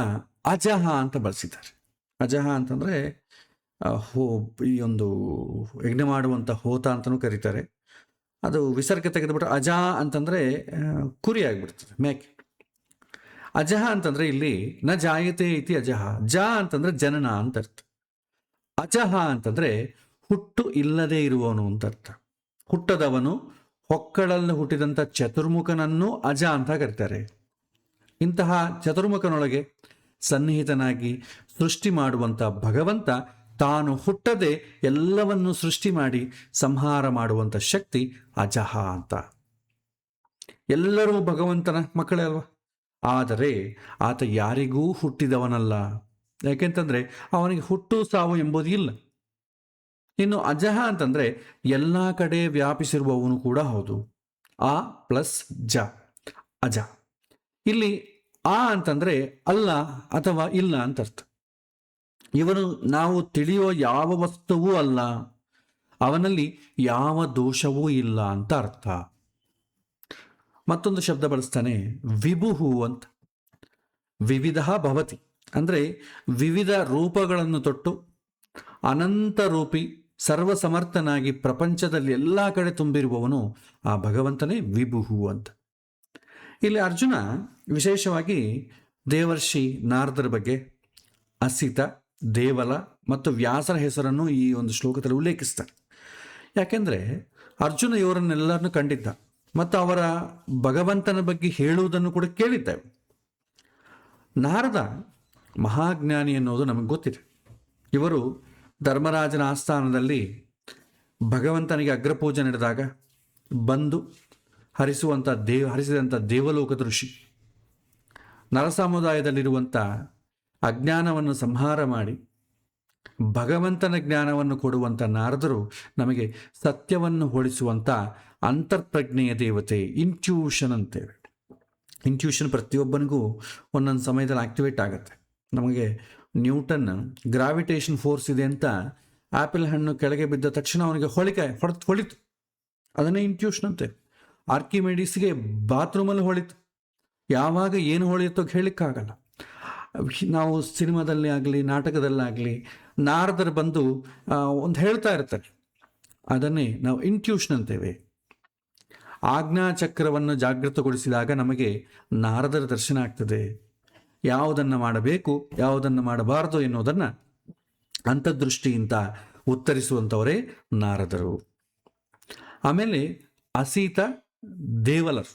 ಅಜಹ ಅಂತ ಬಳಸಿದ್ದಾರೆ. ಅಜಹ ಅಂತಂದರೆ ಈ ಒಂದು ಯಜ್ಞ ಮಾಡುವಂಥ ಹೋತ ಅಂತಲೂ ಕರೀತಾರೆ. ಅದು ವಿಸರ್ಗ ತೆಗೆದುಬಿಟ್ಟು ಅಜ ಅಂತಂದರೆ ಕುರಿ ಆಗಿಬಿಡ್ತದೆ, ಮೇಕೆ. ಅಜಹ ಅಂತಂದರೆ ಇಲ್ಲಿ ನ ಜಾಯತೆ ಇತಿ ಅಜಹ. ಜ ಅಂತಂದರೆ ಜನನ ಅಂತ ಅರ್ಥ. ಅಜಹ ಅಂತಂದರೆ ಹುಟ್ಟು ಇಲ್ಲದೆ ಇರುವವನು ಅಂತ ಅರ್ಥ. ಹುಟ್ಟದವನು, ಹೊಕ್ಕಳಲ್ಲಿ ಹುಟ್ಟಿದಂಥ ಚತುರ್ಮುಖನನ್ನು ಅಜ ಅಂತ ಕರೀತಾರೆ. ಇಂತಹ ಚತುರ್ಮುಖನೊಳಗೆ ಸನ್ನಿಹಿತನಾಗಿ ಸೃಷ್ಟಿ ಮಾಡುವಂಥ ಭಗವಂತ ತಾನು ಹುಟ್ಟದೆ ಎಲ್ಲವನ್ನು ಸೃಷ್ಟಿ ಮಾಡಿ ಸಂಹಾರ ಮಾಡುವಂಥ ಶಕ್ತಿ ಅಜಹ ಅಂತ. ಎಲ್ಲರೂ ಭಗವಂತನ ಮಕ್ಕಳೇ ಅಲ್ವಾ? ಆದರೆ ಆತ ಯಾರಿಗೂ ಹುಟ್ಟಿದವನಲ್ಲ. ಯಾಕೆಂತಂದರೆ ಅವನಿಗೆ ಹುಟ್ಟು ಸಾವು ಎಂಬುದು ಇಲ್ಲ. ಇನ್ನು ಅಜಹ ಅಂತಂದರೆ ಎಲ್ಲ ಕಡೆ ವ್ಯಾಪಿಸಿರುವವನು ಕೂಡ ಹೌದು. ಆ ಪ್ಲಸ್ ಜ, ಅಜ. ಇಲ್ಲಿ ಆ ಅಂತಂದರೆ ಅಲ್ಲ ಅಥವಾ ಇಲ್ಲ ಅಂತ ಅರ್ಥ. ಇವನು ನಾವು ತಿಳಿಯುವ ಯಾವ ವಸ್ತುವೂ ಅಲ್ಲ, ಅವನಲ್ಲಿ ಯಾವ ದೋಷವೂ ಇಲ್ಲ ಅಂತ ಅರ್ಥ. ಮತ್ತೊಂದು ಶಬ್ದ ಬಳಸ್ತಾನೆ, ವಿಭುಹು ಅಂತ. ವಿವಿಧ ಭವತಿ ಅಂದರೆ ವಿವಿಧ ರೂಪಗಳನ್ನು ತೊಟ್ಟು ಅನಂತ ರೂಪಿ ಸರ್ವಸಮರ್ಥನಾಗಿ ಪ್ರಪಂಚದಲ್ಲಿ ಎಲ್ಲ ಕಡೆ ತುಂಬಿರುವವನು ಆ ಭಗವಂತನೇ ವಿಭುಹು ಅಂತ. ಇಲ್ಲಿ ಅರ್ಜುನ ವಿಶೇಷವಾಗಿ ದೇವರ್ಷಿ ನಾರದರ ಬಗ್ಗೆ, ಅಸಿತ, ದೇವಲ ಮತ್ತು ವ್ಯಾಸರ ಹೆಸರನ್ನು ಈ ಒಂದು ಶ್ಲೋಕದಲ್ಲಿ ಉಲ್ಲೇಖಿಸ್ತಾರೆ. ಯಾಕೆಂದರೆ ಅರ್ಜುನ ಇವರನ್ನೆಲ್ಲರನ್ನು ಕಂಡಿದ್ದ ಮತ್ತು ಅವರ ಭಗವಂತನ ಬಗ್ಗೆ ಹೇಳುವುದನ್ನು ಕೂಡ ಕೇಳಿದ್ದೇವೆ. ನಾರದ ಮಹಾಜ್ಞಾನಿ ಅನ್ನೋದು ನಮಗೆ ಗೊತ್ತಿದೆ. ಇವರು ಧರ್ಮರಾಜನ ಆಸ್ಥಾನದಲ್ಲಿ ಭಗವಂತನಿಗೆ ಅಗ್ರಪೂಜೆ ನಡೆದಾಗ ಬಂದು ಹರಿಸಿದಂಥ ದೇವಲೋಕದ ಋಷಿ. ನರಸಮುದಾಯದಲ್ಲಿರುವಂಥ ಅಜ್ಞಾನವನ್ನು ಸಂಹಾರ ಮಾಡಿ ಭಗವಂತನ ಜ್ಞಾನವನ್ನು ಕೊಡುವಂಥ ನಾರದರು ನಮಗೆ ಸತ್ಯವನ್ನು ಹೊಳಿಸುವಂಥ ಅಂತರ್ಪ್ರಜ್ಞೆಯ ದೇವತೆ, ಇಂಟ್ಯೂಷನ್ ಅಂತೇವೆ. ಇಂಟ್ಯೂಷನ್ ಪ್ರತಿಯೊಬ್ಬನಿಗೂ ಒಂದೊಂದು ಸಮಯದಲ್ಲಿ ಆಕ್ಟಿವೇಟ್ ಆಗುತ್ತೆ. ನಮಗೆ ನ್ಯೂಟನ್ ಗ್ರಾವಿಟೇಷನ್ ಫೋರ್ಸ್ ಇದೆ ಅಂತ ಆ್ಯಪಲ್ ಹಣ್ಣು ಕೆಳಗೆ ಬಿದ್ದ ತಕ್ಷಣ ಅವನಿಗೆ ಹೊಳಿತು. ಅದನ್ನೇ ಇಂಟ್ಯೂಷನ್ ಅಂತೆ. ಆರ್ಕಿಮೆಡಿಸ್ಗೆ ಬಾತ್ರೂಮಲ್ಲಿ ಹೊಳಿತು. ಯಾವಾಗ ಏನು ಹೊಳೆಯುತ್ತೋ ಹೇಳಲಿಕ್ಕಾಗಲ್ಲ. ನಾವು ಸಿನಿಮಾದಲ್ಲಿ ಆಗಲಿ ನಾಟಕದಲ್ಲಾಗಲಿ ನಾರದರು ಬಂದು ಒಂದು ಹೇಳ್ತಾ ಇರ್ತಾರೆ, ಅದನ್ನೇ ನಾವು ಇಂಟ್ಯೂಷನ್ ಅಂತೇವೆ. ಆಜ್ಞಾಚಕ್ರವನ್ನು ಜಾಗೃತಗೊಳಿಸಿದಾಗ ನಮಗೆ ನಾರದರ ದರ್ಶನ ಆಗ್ತದೆ. ಯಾವುದನ್ನು ಮಾಡಬೇಕು, ಯಾವುದನ್ನು ಮಾಡಬಾರದು ಎನ್ನುವುದನ್ನು ಅಂತರ್ದೃಷ್ಟಿಯಿಂದ ಉತ್ತರಿಸುವಂಥವರೇ ನಾರದರು. ಆಮೇಲೆ ಅಸೀತ, ದೇವಲರು.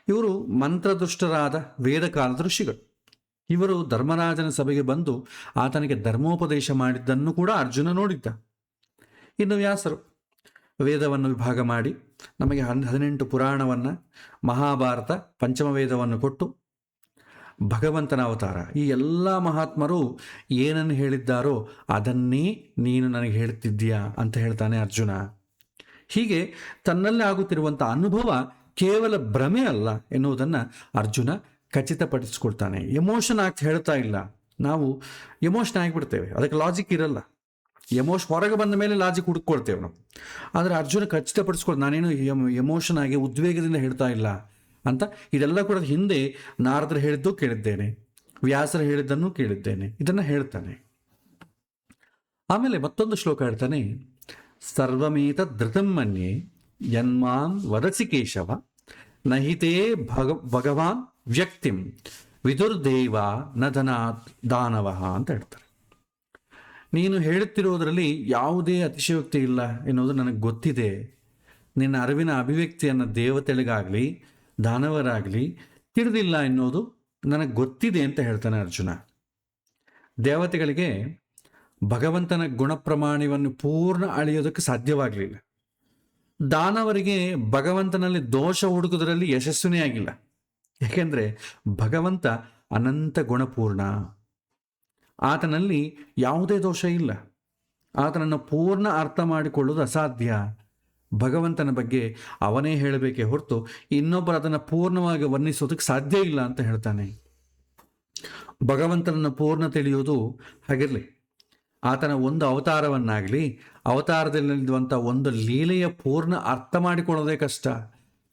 ಇವರು ಮಂತ್ರದುಷ್ಟರಾದ ವೇದಕಾಲದ ಋಷಿಗಳು. ಇವರು ಧರ್ಮರಾಜನ ಸಭೆಗೆ ಬಂದು ಆತನಿಗೆ ಧರ್ಮೋಪದೇಶ ಮಾಡಿದ್ದನ್ನು ಕೂಡ ಅರ್ಜುನ ನೋಡಿದ್ದ. ಇನ್ನು ವ್ಯಾಸರು ವೇದವನ್ನು ವಿಭಾಗ ಮಾಡಿ ನಮಗೆ 18 ಪುರಾಣವನ್ನು, ಮಹಾಭಾರತ, ಪಂಚಮವೇದವನ್ನು ಕೊಟ್ಟು ಭಗವಂತನ ಅವತಾರ. ಈ ಎಲ್ಲ ಮಹಾತ್ಮರು ಏನನ್ನು ಹೇಳಿದ್ದಾರೋ ಅದನ್ನೇ ನೀನು ನನಗೆ ಹೇಳ್ತಿದ್ದೀಯಾ ಅಂತ ಹೇಳ್ತಾನೆ ಅರ್ಜುನ. ಹೀಗೆ ತನ್ನಲ್ಲಿ ಆಗುತ್ತಿರುವಂಥ ಅನುಭವ ಕೇವಲ ಭ್ರಮೆ ಅಲ್ಲ ಎನ್ನುವುದನ್ನು ಅರ್ಜುನ ಖಚಿತಪಡಿಸ್ಕೊಳ್ತಾನೆ. ಎಮೋಷನ್ ಆಗ್ತಾ ಹೇಳ್ತಾ ಇಲ್ಲ. ನಾವು ಎಮೋಷನ್ ಆಗಿಬಿಡ್ತೇವೆ, ಅದಕ್ಕೆ ಲಾಜಿಕ್ ಇರಲ್ಲ. ಹೊರಗೆ ಬಂದ ಮೇಲೆ ಲಾಜಿಕ್ ಹುಡುಕೊಳ್ತೇವೆ ನಾವು. ಆದರೆ ಅರ್ಜುನ ಖಚಿತಪಡಿಸ್ಕೊಳ್ತು, ನಾನೇನು ಎಮೋಷನ್ ಆಗಿ ಉದ್ವೇಗದಿಂದ ಹೇಳ್ತಾ ಇಲ್ಲ ಅಂತ. ಇದೆಲ್ಲ ಕೂಡ ಹಿಂದೆ ನಾರದರು ಹೇಳಿದ್ದು ಕೇಳಿದ್ದೇನೆ, ವ್ಯಾಸರು ಹೇಳಿದ್ದನ್ನು ಕೇಳಿದ್ದೇನೆ, ಇದನ್ನು ಹೇಳ್ತಾನೆ. ಆಮೇಲೆ ಮತ್ತೊಂದು ಶ್ಲೋಕ ಹೇಳ್ತಾನೆ, ಸರ್ವಮೇತ ಧೃತಂ ಮನ್ಯೆ ಯನ್ಮಾಂ ವದಸಿ ಕೇಶವ ನಹಿತೇ ಭಗವಾನ್ ವ್ಯಕ್ತಿಂ ವಿದುರ್ದೇವ ನ ದಾನವ ಅಂತ ಹೇಳ್ತಾರೆ. ನೀನು ಹೇಳುತ್ತಿರುವುದರಲ್ಲಿ ಯಾವುದೇ ಅತಿಶಯೋಕ್ತಿ ಇಲ್ಲ ಎನ್ನುವುದು ನನಗೆ ಗೊತ್ತಿದೆ. ನಿನ್ನ ಅರಿವಿನ ಅಭಿವ್ಯಕ್ತಿಯನ್ನು ದೇವತೆಗಳಿಗಾಗಲಿ ದಾನವರಾಗಲಿ ತಿಳಿದಿಲ್ಲ ಎನ್ನುವುದು ನನಗೆ ಗೊತ್ತಿದೆ ಅಂತ ಹೇಳ್ತಾನೆ ಅರ್ಜುನ. ದೇವತೆಗಳಿಗೆ ಭಗವಂತನ ಗುಣಪ್ರಮಾಣವನ್ನು ಪೂರ್ಣ ಅಳೆಯೋದಕ್ಕೆ ಸಾಧ್ಯವಾಗಲಿಲ್ಲ. ದಾನವರಿಗೆ ಭಗವಂತನಲ್ಲಿ ದೋಷ ಹುಡುಕೋದ್ರಲ್ಲಿ ಯಶಸ್ವಿನೇ ಆಗಿಲ್ಲ. ಯಾಕೆಂದರೆ ಭಗವಂತ ಅನಂತ ಗುಣಪೂರ್ಣ. ಆತನಲ್ಲಿ ಯಾವುದೇ ದೋಷ ಇಲ್ಲ. ಆತನನ್ನು ಪೂರ್ಣ ಅರ್ಥ ಮಾಡಿಕೊಳ್ಳುವುದು ಅಸಾಧ್ಯ. ಭಗವಂತನ ಬಗ್ಗೆ ಅವನೇ ಹೇಳಬೇಕೇ ಹೊರತು ಇನ್ನೊಬ್ಬರು ಅದನ್ನು ಪೂರ್ಣವಾಗಿ ವರ್ಣಿಸೋದಕ್ಕೆ ಸಾಧ್ಯ ಇಲ್ಲ ಅಂತ ಹೇಳ್ತಾನೆ. ಭಗವಂತನನ್ನು ಪೂರ್ಣ ತಿಳಿಯುವುದು ಹಾಗಿರಲಿ, ಆತನ ಒಂದು ಅವತಾರವನ್ನಾಗಲಿ, ಅವತಾರದಲ್ಲಿರುವಂಥ ಒಂದು ಲೀಲೆಯ ಪೂರ್ಣ ಅರ್ಥ ಮಾಡಿಕೊಳ್ಳೋದೇ ಕಷ್ಟ.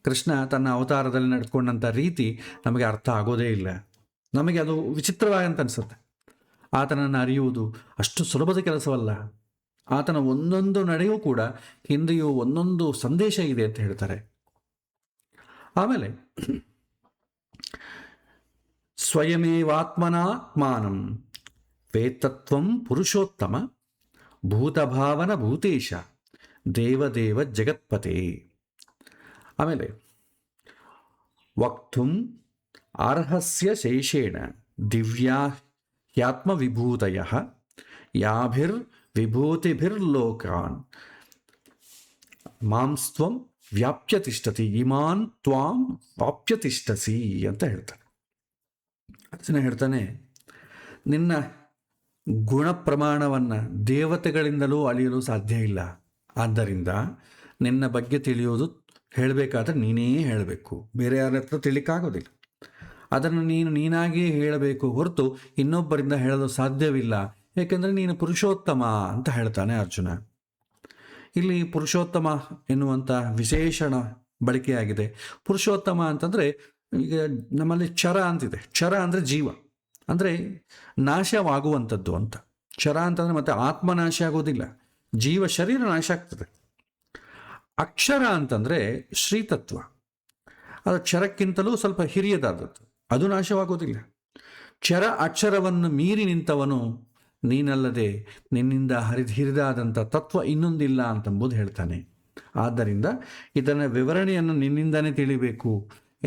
ಕೃಷ್ಣ ತನ್ನ ಅವತಾರದಲ್ಲಿ ನಡೆದುಕೊಂಡಂಥ ರೀತಿ ನಮಗೆ ಅರ್ಥ ಆಗೋದೇ ಇಲ್ಲ. ನಮಗೆ ಅದು ವಿಚಿತ್ರವಾಗಂತ ಅನಿಸುತ್ತೆ. ಆತನನ್ನು ಅರಿಯುವುದು ಅಷ್ಟು ಸುಲಭದ ಕೆಲಸವಲ್ಲ. ಆತನ ಒಂದೊಂದು ನಡೆಯೂ ಕೂಡ ಹಿಂದೆಯೂ ಒಂದೊಂದು ಸಂದೇಶ ಇದೆ ಅಂತ ಹೇಳ್ತಾರೆ. ಆಮೇಲೆ ಸ್ವಯಮೇವಾತ್ಮನಾತ್ಮಾನಂ ವೇತ್ತತ್ವಂ ಪುರುಷೋತ್ತಮ ಭೂತಭಾವನ ಭೂತೇಶ ದೇವದೇವ ಜಗತ್ಪತೆ. ಆಮೇಲೆ ವಕ್ತುಂ ಅರ್ಹಸ್ಯ ಶೇಷೇಣ ದಿವ್ಯಾ ಹ್ಯಾತ್ಮವಿಭೂತಯಃ ಯಾಭಿರ್ವಿಭೂತಿಭಿರ್ಲೋಕಾನ್ ಮಾಂಸ್ತ್ವಂ ವ್ಯಾಪ್ಯ ತಿಷ್ಠತಿ ಇಮಾನ್ ತ್ವಾಂ ವ್ಯಾಪ್ಯ ತಿಷ್ಠಸಿ ಅಂತ ಹೇಳ್ತಾನೆ. ಅರ್ಜುನ ಹೇಳ್ತಾನೆ, ನಿನ್ನ ಗುಣ ಪ್ರಮಾಣವನ್ನು ದೇವತೆಗಳಿಂದಲೂ ಅಳಿಯಲು ಸಾಧ್ಯ ಇಲ್ಲ. ಆದ್ದರಿಂದ ನಿನ್ನ ಬಗ್ಗೆ ತಿಳಿಯೋದು ಹೇಳಬೇಕಾದ್ರೆ ನೀನೇ ಹೇಳಬೇಕು, ಬೇರೆ ಯಾರ ಹತ್ರ ತಿಳಿಯಕ್ಕಾಗೋದಿಲ್ಲ. ಅದನ್ನು ನೀನಾಗಿಯೇ ಹೇಳಬೇಕು ಹೊರತು ಇನ್ನೊಬ್ಬರಿಂದ ಹೇಳಲು ಸಾಧ್ಯವಿಲ್ಲ. ಏಕೆಂದರೆ ನೀನು ಪುರುಷೋತ್ತಮ ಅಂತ ಹೇಳ್ತಾನೆ ಅರ್ಜುನ. ಇಲ್ಲಿ ಪುರುಷೋತ್ತಮ ಎನ್ನುವಂಥ ವಿಶೇಷಣ ಬಳಕೆಯಾಗಿದೆ. ಪುರುಷೋತ್ತಮ ಅಂತಂದರೆ, ಈಗ ನಮ್ಮಲ್ಲಿ ಚರ ಅಂತಿದೆ. ಚರ ಅಂದರೆ ಜೀವ, ಅಂದರೆ ನಾಶವಾಗುವಂಥದ್ದು ಅಂತ. ಚರ ಅಂತಂದರೆ ಮತ್ತೆ ಆತ್ಮನಾಶ ಆಗೋದಿಲ್ಲ, ಜೀವ ಶರೀರ ನಾಶ ಆಗ್ತದೆ. ಅಕ್ಷರ ಅಂತಂದರೆ ಶ್ರೀತತ್ವ, ಅದು ಕ್ಷರಕ್ಕಿಂತಲೂ ಸ್ವಲ್ಪ ಹಿರಿಯದಾದದ್ದು, ಅದು ನಾಶವಾಗೋದಿಲ್ಲ. ಚರ ಅಕ್ಷರವನ್ನು ಮೀರಿ ನಿಂತವನು ನೀನಲ್ಲದೆ ನಿನ್ನಿಂದ ಹಿರಿದಾದಂಥ ತತ್ವ ಇನ್ನೊಂದಿಲ್ಲ ಅಂತಂಬುದು ಹೇಳ್ತಾನೆ. ಆದ್ದರಿಂದ ಇದರ ವಿವರಣೆಯನ್ನು ನಿನ್ನಿಂದನೇ ತಿಳಿಬೇಕು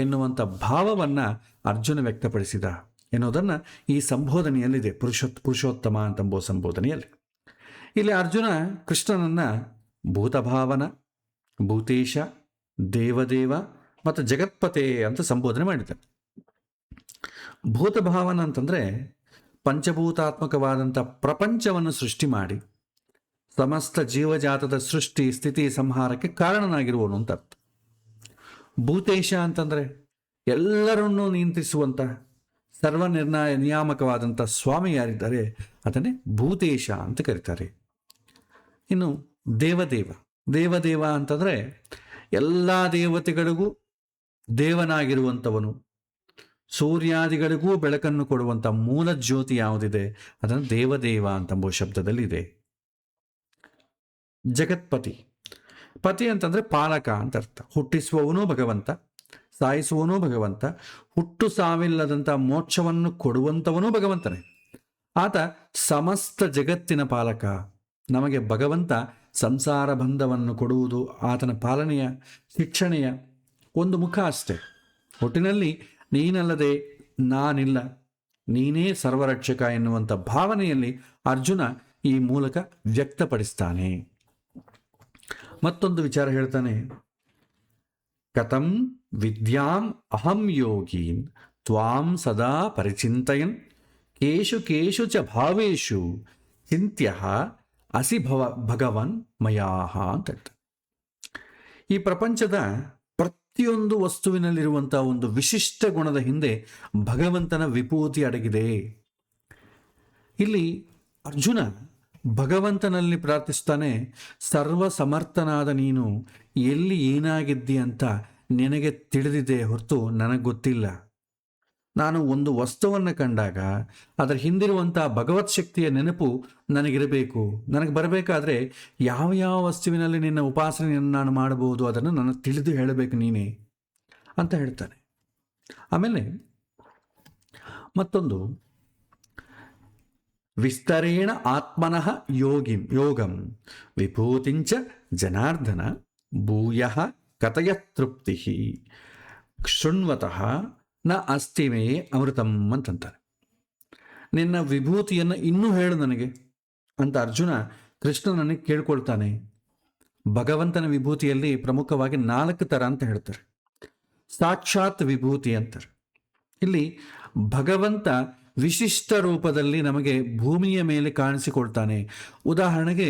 ಎನ್ನುವಂಥ ಭಾವವನ್ನು ಅರ್ಜುನ ವ್ಯಕ್ತಪಡಿಸಿದ ಎನ್ನುವುದನ್ನು ಈ ಸಂಬೋಧನೆಯಲ್ಲಿದೆ, ಪುರುಷೋತ್ತಮ ಅಂತಂಬೋ ಸಂಬೋಧನೆಯಲ್ಲಿ. ಇಲ್ಲಿ ಅರ್ಜುನ ಕೃಷ್ಣನನ್ನು ಭೂತಭಾವನ, ಭೂತೇಶ, ದೇವದೇವ ಮತ್ತು ಜಗತ್ಪತೆ ಅಂತ ಸಂಬೋಧನೆ ಮಾಡಿದ್ದಾನೆ. ಭೂತಭಾವನ ಅಂತಂದರೆ ಪಂಚಭೂತಾತ್ಮಕವಾದಂಥ ಪ್ರಪಂಚವನ್ನು ಸೃಷ್ಟಿ ಮಾಡಿ ಸಮಸ್ತ ಜೀವಜಾತದ ಸೃಷ್ಟಿ ಸ್ಥಿತಿ ಸಂಹಾರಕ್ಕೆ ಕಾರಣನಾಗಿರುವನು ಅಂತ ಅರ್ಥ. ಭೂತೇಶ ಅಂತಂದರೆ ಎಲ್ಲರನ್ನೂ ನಿಯಂತ್ರಿಸುವಂಥ ಸರ್ವನಿರ್ಣಯ ನಿಯಾಮಕವಾದಂಥ ಸ್ವಾಮಿ ಯಾರಿದ್ದಾರೆ ಅದನ್ನೇ ಭೂತೇಶ ಅಂತ ಕರೀತಾರೆ. ಇನ್ನು ದೇವದೇವ, ದೇವದೇವ ಅಂತಂದರೆ ಎಲ್ಲ ದೇವತೆಗಳಿಗೂ ದೇವನಾಗಿರುವಂಥವನು, ಸೂರ್ಯಾದಿಗಳಿಗೂ ಬೆಳಕನ್ನು ಕೊಡುವಂಥ ಮೂಲ ಜ್ಯೋತಿ ಯಾವುದಿದೆ ಅದನ್ನು ದೇವದೇವ ಅಂತಂಬೋ ಶಬ್ದದಲ್ಲಿದೆ. ಜಗತ್ಪತಿ, ಪತಿ ಅಂತಂದರೆ ಪಾಲಕ ಅಂತ ಅರ್ಥ. ಹುಟ್ಟಿಸುವವನೂ ಭಗವಂತ, ಸಾಯಿಸುವವನೂ ಭಗವಂತ, ಹುಟ್ಟು ಸಾವಿಲ್ಲದಂಥ ಮೋಕ್ಷವನ್ನು ಕೊಡುವಂಥವನೂ ಭಗವಂತನೇ. ಆತ ಸಮಸ್ತ ಜಗತ್ತಿನ ಪಾಲಕ. ನಮಗೆ ಭಗವಂತ ಸಂಸಾರ ಬಂಧವನ್ನು ಕೊಡುವುದು ಆತನ ಪಾಲನೆಯ ಶಿಕ್ಷಣೆಯ ಒಂದು ಮುಖ ಅಷ್ಟೆ. ಒಟ್ಟಿನಲ್ಲಿ ನೀನಲ್ಲದೆ ನಾನಿಲ್ಲ, ನೀನೇ ಸರ್ವರಕ್ಷಕ ಎನ್ನುವಂಥ ಭಾವನೆಯಲ್ಲಿ ಅರ್ಜುನ ಈ ಮೂಲಕ ವ್ಯಕ್ತಪಡಿಸ್ತಾನೆ. ಮತ್ತೊಂದು ವಿಚಾರ ಹೇಳ್ತಾನೆ, ಕಥಂ ವಿದ್ಯಾಂ ಅಹಂ ಯೋಗೀನ್ ತ್ವಾಂ ಸದಾ ಪರಿಚಿಂತಯನ್ ಕೇಶು ಕೇಶು ಚ ಭಾವೇಶು ಚಿಂತ್ಯ ಅಸಿ ಭಗವನ್ ಮಯಾಹ ಅಂತ ಹೇಳ್ತಾನೆ. ಈ ಪ್ರಪಂಚದ ಪ್ರತಿಯೊಂದು ವಸ್ತುವಿನಲ್ಲಿರುವಂಥ ಒಂದು ವಿಶಿಷ್ಟ ಗುಣದ ಹಿಂದೆ ಭಗವಂತನ ವಿಭೂತಿ ಅಡಗಿದೆ. ಇಲ್ಲಿ ಅರ್ಜುನ ಭಗವಂತನಲ್ಲಿ ಪ್ರಾರ್ಥಿಸ್ತಾನೆ, ಸರ್ವ ಸಮರ್ಥನಾದ ನೀನು ಎಲ್ಲಿ ಏನಾಗಿದ್ದಿ ಅಂತ ನಿನಗೆ ತಿಳಿದಿದೆ ಹೊರತು ನನಗೆ ಗೊತ್ತಿಲ್ಲ. ನಾನು ಒಂದು ವಸ್ತುವನ್ನು ಕಂಡಾಗ ಅದರ ಹಿಂದಿರುವಂಥ ಭಗವತ್ ಶಕ್ತಿಯ ನೆನಪು ನನಗಿರಬೇಕು. ನನಗೆ ಬರಬೇಕಾದ್ರೆ ಯಾವ ಯಾವ ವಸ್ತುವಿನಲ್ಲಿ ನಿನ್ನ ಉಪಾಸನೆಯನ್ನು ನಾನು ಮಾಡಬಹುದು ಅದನ್ನು ನನಗೆ ತಿಳಿದು ಹೇಳಬೇಕು ನೀನೇ ಅಂತ ಹೇಳ್ತಾನೆ. ಆಮೇಲೆ ಮತ್ತೊಂದು, ವಿಸ್ತರೇಣ ಆತ್ಮನಃ ಯೋಗಂ ವಿಭೂತಿಂಚ ಜನಾರ್ದನ ಭೂಯಃ ಕಥಯ ತೃಪ್ತಿ ಶೃಣ್ವತಃ ನ ಅಸ್ತಿಮೇ ಅಮೃತಂ ಅಂತಂತಾರೆ. ನಿನ್ನ ವಿಭೂತಿಯನ್ನು ಇನ್ನೂ ಹೇಳು ನನಗೆ ಅಂತ ಅರ್ಜುನ ಕೃಷ್ಣನನ್ನು ಕೇಳ್ಕೊಳ್ತಾನೆ. ಭಗವಂತನ ವಿಭೂತಿಯಲ್ಲಿ ಪ್ರಮುಖವಾಗಿ 4 ಥರ ಅಂತ ಹೇಳ್ತಾರೆ. ಸಾಕ್ಷಾತ್ ವಿಭೂತಿ ಅಂತಾರೆ. ಇಲ್ಲಿ ಭಗವಂತ ವಿಶಿಷ್ಟ ರೂಪದಲ್ಲಿ ನಮಗೆ ಭೂಮಿಯ ಮೇಲೆ ಕಾಣಿಸಿಕೊಳ್ತಾನೆ. ಉದಾಹರಣೆಗೆ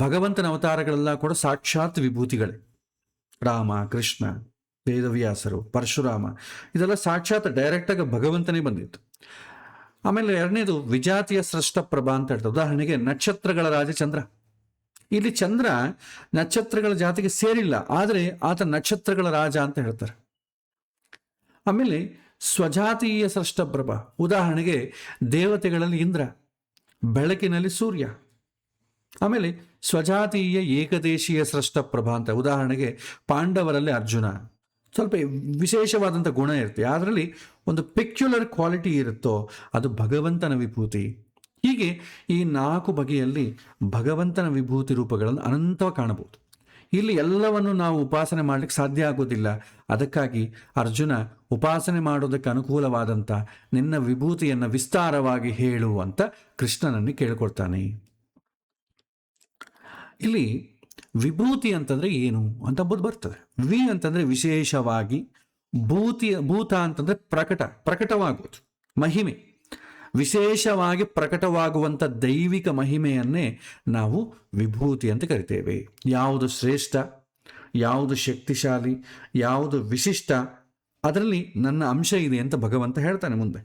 ಭಗವಂತನ ಅವತಾರಗಳೆಲ್ಲ ಕೂಡ ಸಾಕ್ಷಾತ್ ವಿಭೂತಿಗಳೇ. ರಾಮ, ಕೃಷ್ಣ, ವೇದವ್ಯಾಸರು, ಪರಶುರಾಮ, ಇದೆಲ್ಲ ಸಾಕ್ಷಾತ್ ಡೈರೆಕ್ಟಾಗಿ ಭಗವಂತನೇ ಬಂದಿತ್ತು. ಆಮೇಲೆ ಎರಡನೇದು ವಿಜಾತಿಯ ಸೃಷ್ಟ ಪ್ರಭಾ ಅಂತ ಹೇಳ್ತಾರೆ. ಉದಾಹರಣೆಗೆ ನಕ್ಷತ್ರಗಳ ರಾಜ ಚಂದ್ರ. ಇಲ್ಲಿ ಚಂದ್ರ ನಕ್ಷತ್ರಗಳ ಜಾತಿಗೆ ಸೇರಿಲ್ಲ, ಆದರೆ ಆತ ನಕ್ಷತ್ರಗಳ ರಾಜ ಅಂತ ಹೇಳ್ತಾರೆ. ಆಮೇಲೆ ಸ್ವಜಾತೀಯ ಸೃಷ್ಟಪ್ರಭ, ಉದಾಹರಣೆಗೆ ದೇವತೆಗಳಲ್ಲಿ ಇಂದ್ರ, ಬೆಳಕಿನಲ್ಲಿ ಸೂರ್ಯ. ಆಮೇಲೆ ಸ್ವಜಾತೀಯ ಏಕದೇಶೀಯ ಸೃಷ್ಟಪ್ರಭಾ ಅಂತ, ಉದಾಹರಣೆಗೆ ಪಾಂಡವರಲ್ಲಿ ಅರ್ಜುನ. ಸ್ವಲ್ಪ ವಿಶೇಷವಾದಂಥ ಗುಣ ಇರುತ್ತೆ, ಅದರಲ್ಲಿ ಒಂದು ಪೆಕ್ಯುಲರ್ ಕ್ವಾಲಿಟಿ ಇರುತ್ತೋ ಅದು ಭಗವಂತನ ವಿಭೂತಿ. ಹೀಗೆ ಈ 4 ಬಗೆಯಲ್ಲಿ ಭಗವಂತನ ವಿಭೂತಿ ರೂಪಗಳನ್ನು ಅನಂತವಾಗಿ ಕಾಣಬಹುದು. ಇಲ್ಲಿ ಎಲ್ಲವನ್ನು ನಾವು ಉಪಾಸನೆ ಮಾಡಲಿಕ್ಕೆ ಸಾಧ್ಯ ಆಗೋದಿಲ್ಲ. ಅದಕ್ಕಾಗಿ ಅರ್ಜುನ ಉಪಾಸನೆ ಮಾಡೋದಕ್ಕೆ ಅನುಕೂಲವಾದಂಥ ನಿನ್ನ ವಿಭೂತಿಯನ್ನು ವಿಸ್ತಾರವಾಗಿ ಹೇಳು ಅಂತ ಕೃಷ್ಣನನ್ನು ಕೇಳ್ಕೊಳ್ತಾನೆ. ಇಲ್ಲಿ ವಿಭೂತಿ ಅಂತಂದ್ರೆ ಏನು ಅಂತ ಬರ್ತದೆ. ವಿ ಅಂತಂದ್ರೆ ವಿಶೇಷವಾಗಿ, ಭೂತ ಅಂತಂದ್ರೆ ಪ್ರಕಟವಾಗುವುದು, ಮಹಿಮೆ, ವಿಶೇಷವಾಗಿ ಪ್ರಕಟವಾಗುವಂಥ ದೈವಿಕ ಮಹಿಮೆಯನ್ನೇ ನಾವು ವಿಭೂತಿ ಅಂತ ಕರಿತೇವೆ. ಯಾವುದು ಶ್ರೇಷ್ಠ, ಯಾವುದು ಶಕ್ತಿಶಾಲಿ, ಯಾವುದು ವಿಶಿಷ್ಟ, ಅದರಲ್ಲಿ ನನ್ನ ಅಂಶ ಇದೆ ಅಂತ ಭಗವಂತ ಹೇಳ್ತಾನೆ ಮುಂದೆ.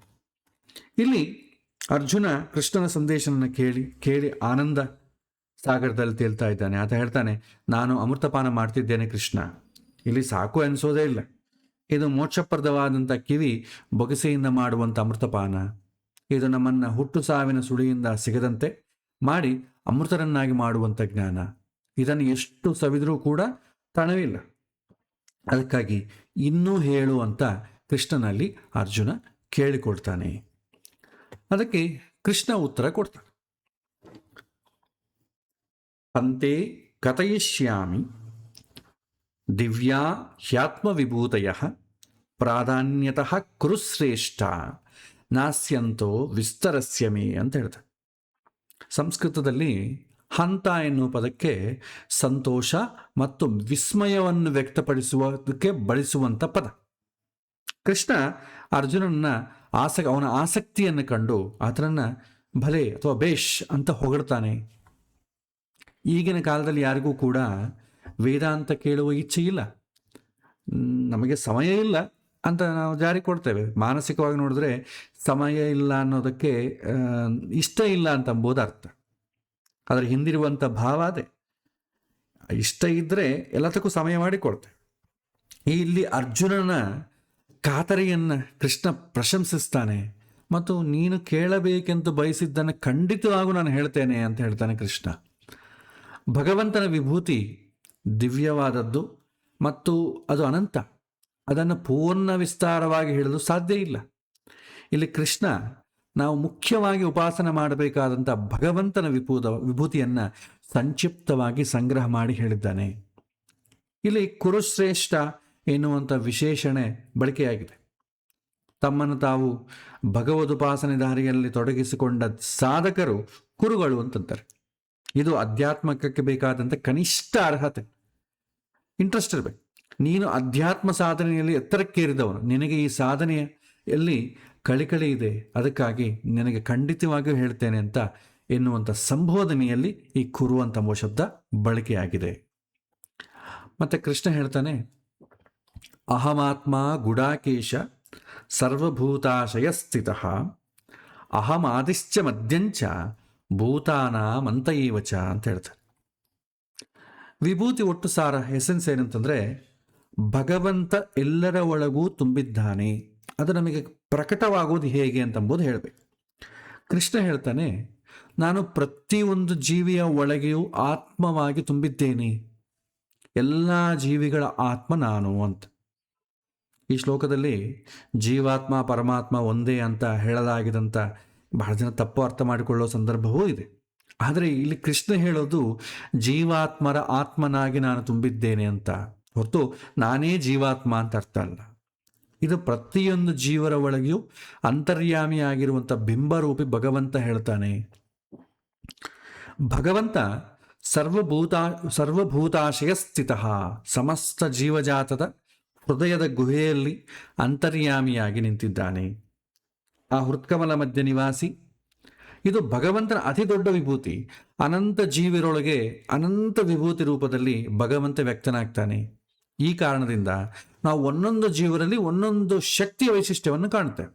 ಇಲ್ಲಿ ಅರ್ಜುನ ಕೃಷ್ಣನ ಸಂದೇಶವನ್ನು ಕೇಳಿ ಆನಂದ ಸಾಗರದಲ್ಲಿ ತೇಲ್ತಾ ಇದ್ದಾನೆ. ಆತ ಹೇಳ್ತಾನೆ, ನಾನು ಅಮೃತಪಾನ ಮಾಡ್ತಿದ್ದೇನೆ ಕೃಷ್ಣ, ಇಲ್ಲಿ ಸಾಕು ಅನಿಸೋದೇ ಇಲ್ಲ. ಇದು ಮೋಕ್ಷಪ್ರದವಾದಂಥ ಕಿವಿ ಬೊಗಸೆಯಿಂದ ಮಾಡುವಂಥ ಅಮೃತಪಾನ. ಇದು ನಮ್ಮನ್ನು ಹುಟ್ಟು ಸಾವಿನ ಸುಳಿಯಿಂದ ಸಿಗದಂತೆ ಮಾಡಿ ಅಮೃತರನ್ನಾಗಿ ಮಾಡುವಂಥ ಜ್ಞಾನ. ಇದನ್ನು ಎಷ್ಟು ಸವಿದರೂ ಕೂಡ ತಣವಿಲ್ಲ. ಅದಕ್ಕಾಗಿ ಇನ್ನೂ ಹೇಳು ಅಂತ ಕೃಷ್ಣನಲ್ಲಿ ಅರ್ಜುನ ಕೇಳಿಕೊಡ್ತಾನೆ. ಅದಕ್ಕೆ ಕೃಷ್ಣ ಉತ್ತರ ಕೊಡ್ತಾನೆ. ಅಂತೆ ಕಥಯಿಷ್ಯಾಮಿ ದಿವ್ಯಾ ಹ್ಯಾತ್ಮವಿಭೂತಯ ಪ್ರಾಧಾನ್ಯತಃ ಕುರುಶ್ರೇಷ್ಠ ನಾಸ್ಯಂತೋ ವಿಸ್ತರಸ್ಯಮೇ ಅಂತ ಹೇಳ್ತಾರೆ. ಸಂಸ್ಕೃತದಲ್ಲಿ ಹಂತ ಎನ್ನುವ ಪದಕ್ಕೆ ಸಂತೋಷ ಮತ್ತು ವಿಸ್ಮಯವನ್ನು ವ್ಯಕ್ತಪಡಿಸುವುದಕ್ಕೆ ಬಳಸುವಂಥ ಪದ. ಕೃಷ್ಣ ಅರ್ಜುನನ ಅವನ ಆಸಕ್ತಿಯನ್ನು ಕಂಡು ಆತನನ್ನು ಭಲೆ ಅಥವಾ ಬೇಷ್ ಅಂತ ಹೊಗಳ್ತಾನೆ. ಈಗಿನ ಕಾಲದಲ್ಲಿ ಯಾರಿಗೂ ಕೂಡ ವೇದಾಂತ ಕೇಳುವ ಇಚ್ಛೆ ಇಲ್ಲ, ನಮಗೆ ಸಮಯ ಇಲ್ಲ ಅಂತ ನಾವು ಜಾರಿ ಕೊಡ್ತೇವೆ. ಮಾನಸಿಕವಾಗಿ ನೋಡಿದ್ರೆ ಸಮಯ ಇಲ್ಲ ಅನ್ನೋದಕ್ಕೆ ಇಷ್ಟ ಇಲ್ಲ ಅಂತ ಅಂಬೋದು ಅರ್ಥ. ಅದರ ಹಿಂದಿರುವಂಥ ಭಾವ ಅದೇ. ಇಷ್ಟ ಇದ್ದರೆ ಎಲ್ಲದಕ್ಕೂ ಸಮಯ ಮಾಡಿಕೊಡ್ತೇವೆ. ಇಲ್ಲಿ ಅರ್ಜುನನ ಕಾತರಿಯನ್ನು ಕೃಷ್ಣ ಪ್ರಶಂಸಿಸ್ತಾನೆ ಮತ್ತು ನೀನು ಕೇಳಬೇಕೆಂದು ಬಯಸಿದ್ದನ್ನು ಖಂಡಿತವಾಗೂ ನಾನು ಹೇಳ್ತೇನೆ ಅಂತ ಹೇಳ್ತಾನೆ ಕೃಷ್ಣ. ಭಗವಂತನ ವಿಭೂತಿ ದಿವ್ಯವಾದದ್ದು ಮತ್ತು ಅದು ಅನಂತ. ಅದನ್ನು ಪೂರ್ಣ ವಿಸ್ತಾರವಾಗಿ ಹೇಳಲು ಸಾಧ್ಯ ಇಲ್ಲ. ಇಲ್ಲಿ ಕೃಷ್ಣ ನಾವು ಮುಖ್ಯವಾಗಿ ಉಪಾಸನೆ ಮಾಡಬೇಕಾದಂಥ ಭಗವಂತನ ವಿಭೂತಿಯನ್ನು ಸಂಕ್ಷಿಪ್ತವಾಗಿ ಸಂಗ್ರಹ ಮಾಡಿ ಹೇಳಿದ್ದಾನೆ. ಇಲ್ಲಿ ಕುರುಶ್ರೇಷ್ಠ ಎನ್ನುವಂಥ ವಿಶೇಷಣೆ ಬಳಕೆಯಾಗಿದೆ. ತಮ್ಮನ್ನು ತಾವು ಭಗವದುಪಾಸನೆ ದಾರಿಯಲ್ಲಿ ತೊಡಗಿಸಿಕೊಂಡ ಸಾಧಕರು ಕುರುಗಳು ಅಂತಂತಾರೆ. ಇದು ಅಧ್ಯಾತ್ಮಕ್ಕೆ ಬೇಕಾದಂಥ ಕನಿಷ್ಠ ಅರ್ಹತೆ, ಇಂಟ್ರೆಸ್ಟ್ ಇರಬೇಕು. ನೀನು ಅಧ್ಯಾತ್ಮ ಸಾಧನೆಯಲ್ಲಿ ಎತ್ತರಕ್ಕೇರಿದವನು, ನಿನಗೆ ಈ ಸಾಧನೆಯಲ್ಲಿ ಕಳಿಕಳಿ ಇದೆ, ಅದಕ್ಕಾಗಿ ನಿನಗೆ ಖಂಡಿತವಾಗಿಯೂ ಹೇಳ್ತೇನೆ ಅಂತ ಎನ್ನುವಂಥ ಸಂಬೋಧನೆಯಲ್ಲಿ ಈ ಕುರು ಅಂತ ಶಬ್ದ ಬಳಕೆಯಾಗಿದೆ. ಮತ್ತೆ ಕೃಷ್ಣ ಹೇಳ್ತಾನೆ, ಅಹಮಾತ್ಮ ಗುಡಾಕೇಶ ಸರ್ವಭೂತಾಶಯ ಸ್ಥಿತಃ ಅಹಮಾದಿಶ್ಚ ಮದ್ಯಂಚ ಭೂತಾನಾಂ ಅಂತೈವಚ ಅಂತ ಹೇಳ್ತಾರೆ. ವಿಭೂತಿ ಒಟ್ಟು ಸಾರ ಎಸೆನ್ಸ್ ಏನಂತಂದರೆ, ಭಗವಂತ ಎಲ್ಲರ ಒಳಗೂ ತುಂಬಿದ್ದಾನೆ, ಅದು ನಮಗೆ ಪ್ರಕಟವಾಗೋದು ಹೇಗೆ ಅಂತಂಬುದು ಹೇಳಬೇಕು. ಕೃಷ್ಣ ಹೇಳ್ತಾನೆ, ನಾನು ಪ್ರತಿಯೊಂದು ಜೀವಿಯ ಒಳಗೆಯೂ ಆತ್ಮವಾಗಿ ತುಂಬಿದ್ದೇನೆ, ಎಲ್ಲ ಜೀವಿಗಳ ಆತ್ಮ ನಾನು ಅಂತ. ಈ ಶ್ಲೋಕದಲ್ಲಿ ಜೀವಾತ್ಮ ಪರಮಾತ್ಮ ಒಂದೇ ಅಂತ ಹೇಳಲಾಗಿದಂಥ ಬಹಳ ಜನ ತಪ್ಪು ಅರ್ಥ ಮಾಡಿಕೊಳ್ಳೋ ಸಂದರ್ಭವೂ ಇದೆ. ಆದರೆ ಇಲ್ಲಿ ಕೃಷ್ಣ ಹೇಳೋದು ಜೀವಾತ್ಮರ ಆತ್ಮನಾಗಿ ನಾನು ತುಂಬಿದ್ದೇನೆ ಅಂತ ಹೊರತು ನಾನೇ ಜೀವಾತ್ಮ ಅಂತ ಅರ್ಥ ಅಲ್ಲ. ಇದು ಪ್ರತಿಯೊಂದು ಜೀವರ ಒಳಗೆಯೂ ಅಂತರ್ಯಾಮಿಯಾಗಿರುವಂಥ ಬಿಂಬರೂಪಿ ಭಗವಂತ ಹೇಳ್ತಾನೆ. ಭಗವಂತ ಸರ್ವಭೂತಾಶಯ ಸ್ಥಿತ, ಸಮಸ್ತ ಜೀವಜಾತದ ಹೃದಯದ ಗುಹೆಯಲ್ಲಿ ಅಂತರ್ಯಾಮಿಯಾಗಿ ನಿಂತಿದ್ದಾನೆ. ಆ ಹೃತ್ಕಮಲ ಮಧ್ಯ ನಿವಾಸಿ. ಇದು ಭಗವಂತನ ಅತಿ ದೊಡ್ಡ ವಿಭೂತಿ. ಅನಂತ ಜೀವಿರೊಳಗೆ ಅನಂತ ವಿಭೂತಿ ರೂಪದಲ್ಲಿ ಭಗವಂತ ವ್ಯಕ್ತನಾಗ್ತಾನೆ. ಈ ಕಾರಣದಿಂದ ನಾವು ಒಂದೊಂದು ಜೀವರಲ್ಲಿ ಒಂದೊಂದು ಶಕ್ತಿಯ ವೈಶಿಷ್ಟ್ಯವನ್ನು ಕಾಣುತ್ತೇವೆ.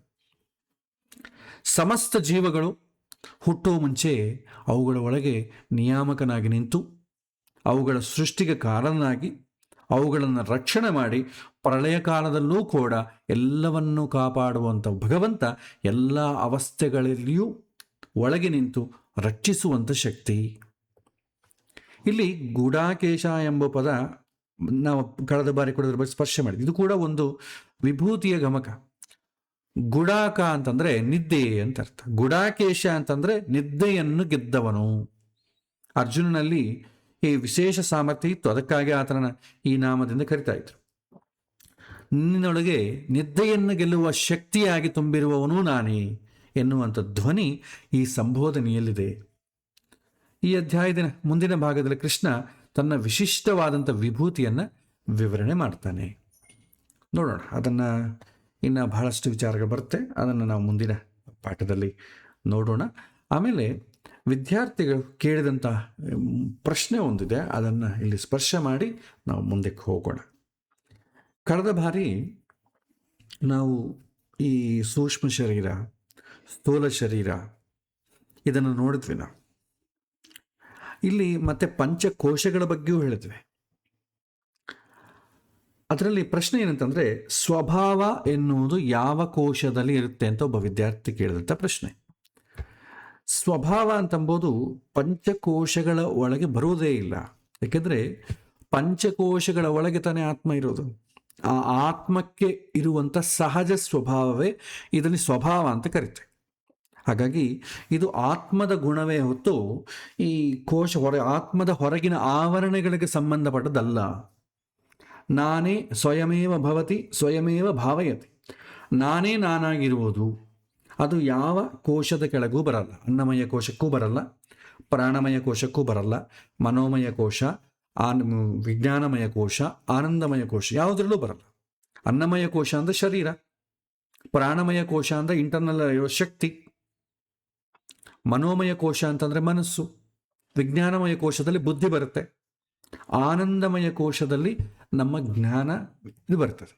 ಸಮಸ್ತ ಜೀವಗಳು ಹುಟ್ಟುವ ಮುಂಚೆ ಅವುಗಳ ಒಳಗೆ ನಿಯಾಮಕನಾಗಿ ನಿಂತು ಅವುಗಳ ಸೃಷ್ಟಿಗೆ ಕಾರಣನಾಗಿ ಅವುಗಳನ್ನು ರಕ್ಷಣೆ ಮಾಡಿ ಪ್ರಳಯ ಕಾಲದಲ್ಲೂ ಕೂಡ ಎಲ್ಲವನ್ನೂ ಕಾಪಾಡುವಂಥ ಭಗವಂತ ಎಲ್ಲ ಅವಸ್ಥೆಗಳಲ್ಲಿಯೂ ಒಳಗೆ ನಿಂತು ರಕ್ಷಿಸುವಂಥ ಶಕ್ತಿ. ಇಲ್ಲಿ ಗೂಢಾಕೇಶ ಎಂಬ ಪದ ನಾವು ಕಳೆದ ಬಾರಿ ಕೂಡ ಇದ್ರ ಬಗ್ಗೆ ಸ್ಪರ್ಶ ಮಾಡಿದ್ವಿ. ಇದು ಕೂಡ ಒಂದು ವಿಭೂತಿಯ ಗಮಕ. ಗುಡಾಕ ಅಂತಂದ್ರೆ ನಿದ್ದೆ ಅಂತ ಅರ್ಥ. ಗುಡಾಕೇಶ ಅಂತಂದ್ರೆ ನಿದ್ದೆಯನ್ನು ಗೆದ್ದವನು. ಅರ್ಜುನನಲ್ಲಿ ಈ ವಿಶೇಷ ಸಾಮರ್ಥ್ಯ ಇತ್ತು, ಅದಕ್ಕಾಗಿ ಆತನ ಈ ನಾಮದಿಂದ ಕರಿತಾ ಇದ್ರು. ನಿನ್ನೊಳಗೆ ನಿದ್ದೆಯನ್ನು ಗೆಲ್ಲುವ ಶಕ್ತಿಯಾಗಿ ತುಂಬಿರುವವನು ನಾನೇ ಎನ್ನುವಂಥ ಧ್ವನಿ ಈ ಸಂಬೋಧನೆಯಲ್ಲಿದೆ. ಈ ಅಧ್ಯಾಯದ ಮುಂದಿನ ಭಾಗದಲ್ಲಿ ಕೃಷ್ಣ ತನ್ನ ವಿಶಿಷ್ಟವಾದಂಥ ವಿಭೂತಿಯನ್ನು ವಿವರಣೆ ಮಾಡ್ತಾನೆ. ನೋಡೋಣ, ಅದನ್ನು ಇನ್ನು ಬಹಳಷ್ಟು ವಿಚಾರಗಳು ಬರುತ್ತೆ, ಅದನ್ನು ನಾವು ಮುಂದಿನ ಪಾಠದಲ್ಲಿ ನೋಡೋಣ. ಆಮೇಲೆ ವಿದ್ಯಾರ್ಥಿಗಳು ಕೇಳಿದಂಥ ಪ್ರಶ್ನೆ ಒಂದಿದೆ, ಅದನ್ನು ಇಲ್ಲಿ ಸ್ಪರ್ಶ ಮಾಡಿ ನಾವು ಮುಂದಕ್ಕೆ ಹೋಗೋಣ. ಕಳೆದ ಬಾರಿ ನಾವು ಈ ಸೂಕ್ಷ್ಮ ಶರೀರ, ಸ್ಥೂಲ ಶರೀರ ಇದನ್ನು ನೋಡಿದ್ವಿ ನಾವು. ಇಲ್ಲಿ ಮತ್ತೆ ಪಂಚಕೋಶಗಳ ಬಗ್ಗೆಯೂ ಹೇಳಿದ್ವಿ. ಅದರಲ್ಲಿ ಪ್ರಶ್ನೆ ಏನಂತಂದರೆ, ಸ್ವಭಾವ ಎನ್ನುವುದು ಯಾವ ಕೋಶದಲ್ಲಿ ಇರುತ್ತೆ ಅಂತ ಒಬ್ಬ ವಿದ್ಯಾರ್ಥಿ ಕೇಳಿದಂಥ ಪ್ರಶ್ನೆ. ಸ್ವಭಾವ ಅಂತಂಬೋದು ಪಂಚಕೋಶಗಳ ಒಳಗೆ ಬರುವುದೇ ಇಲ್ಲ. ಯಾಕೆಂದರೆ ಪಂಚಕೋಶಗಳ ಒಳಗೆ ತಾನೇ ಆತ್ಮ ಇರೋದು. ಆ ಆತ್ಮಕ್ಕೆ ಇರುವಂಥ ಸಹಜ ಸ್ವಭಾವವೇ ಇದನ್ನು ಸ್ವಭಾವ ಅಂತ ಕರೀತೆ. ಹಾಗಾಗಿ ಇದು ಆತ್ಮದ ಗುಣವೇ ಹೊತ್ತು ಈ ಕೋಶ ಆತ್ಮದ ಹೊರಗಿನ ಆವರಣಗಳಿಗೆ ಸಂಬಂಧಪಟ್ಟದಲ್ಲ. ನಾನೇ ಸ್ವಯಮೇವ ಭವತಿ ಸ್ವಯಮೇವ ಭಾವಯತಿ. ನಾನೇ ನಾನಾಗಿರುವುದು. ಅದು ಯಾವ ಕೋಶದ ಕೆಳಗೂ ಬರಲ್ಲ. ಅನ್ನಮಯ ಕೋಶಕ್ಕೂ ಬರಲ್ಲ, ಪ್ರಾಣಮಯ ಕೋಶಕ್ಕೂ ಬರಲ್ಲ, ಮನೋಮಯ ಕೋಶ, ವಿಜ್ಞಾನಮಯ ಕೋಶ, ಆನಂದಮಯ ಕೋಶ ಯಾವುದರಲ್ಲೂ ಬರಲ್ಲ. ಅನ್ನಮಯ ಕೋಶ ಅಂದರೆ ಶರೀರ, ಪ್ರಾಣಮಯ ಕೋಶ ಅಂದರೆ ಇಂಟರ್ನಲ್ ಇರೋ ಶಕ್ತಿ, ಮನೋಮಯ ಕೋಶ ಅಂತಂದರೆ ಮನಸ್ಸು, ವಿಜ್ಞಾನಮಯ ಕೋಶದಲ್ಲಿ ಬುದ್ಧಿ ಬರುತ್ತೆ, ಆನಂದಮಯ ಕೋಶದಲ್ಲಿ ನಮ್ಮ ಜ್ಞಾನ ಇದು ಬರ್ತದೆ.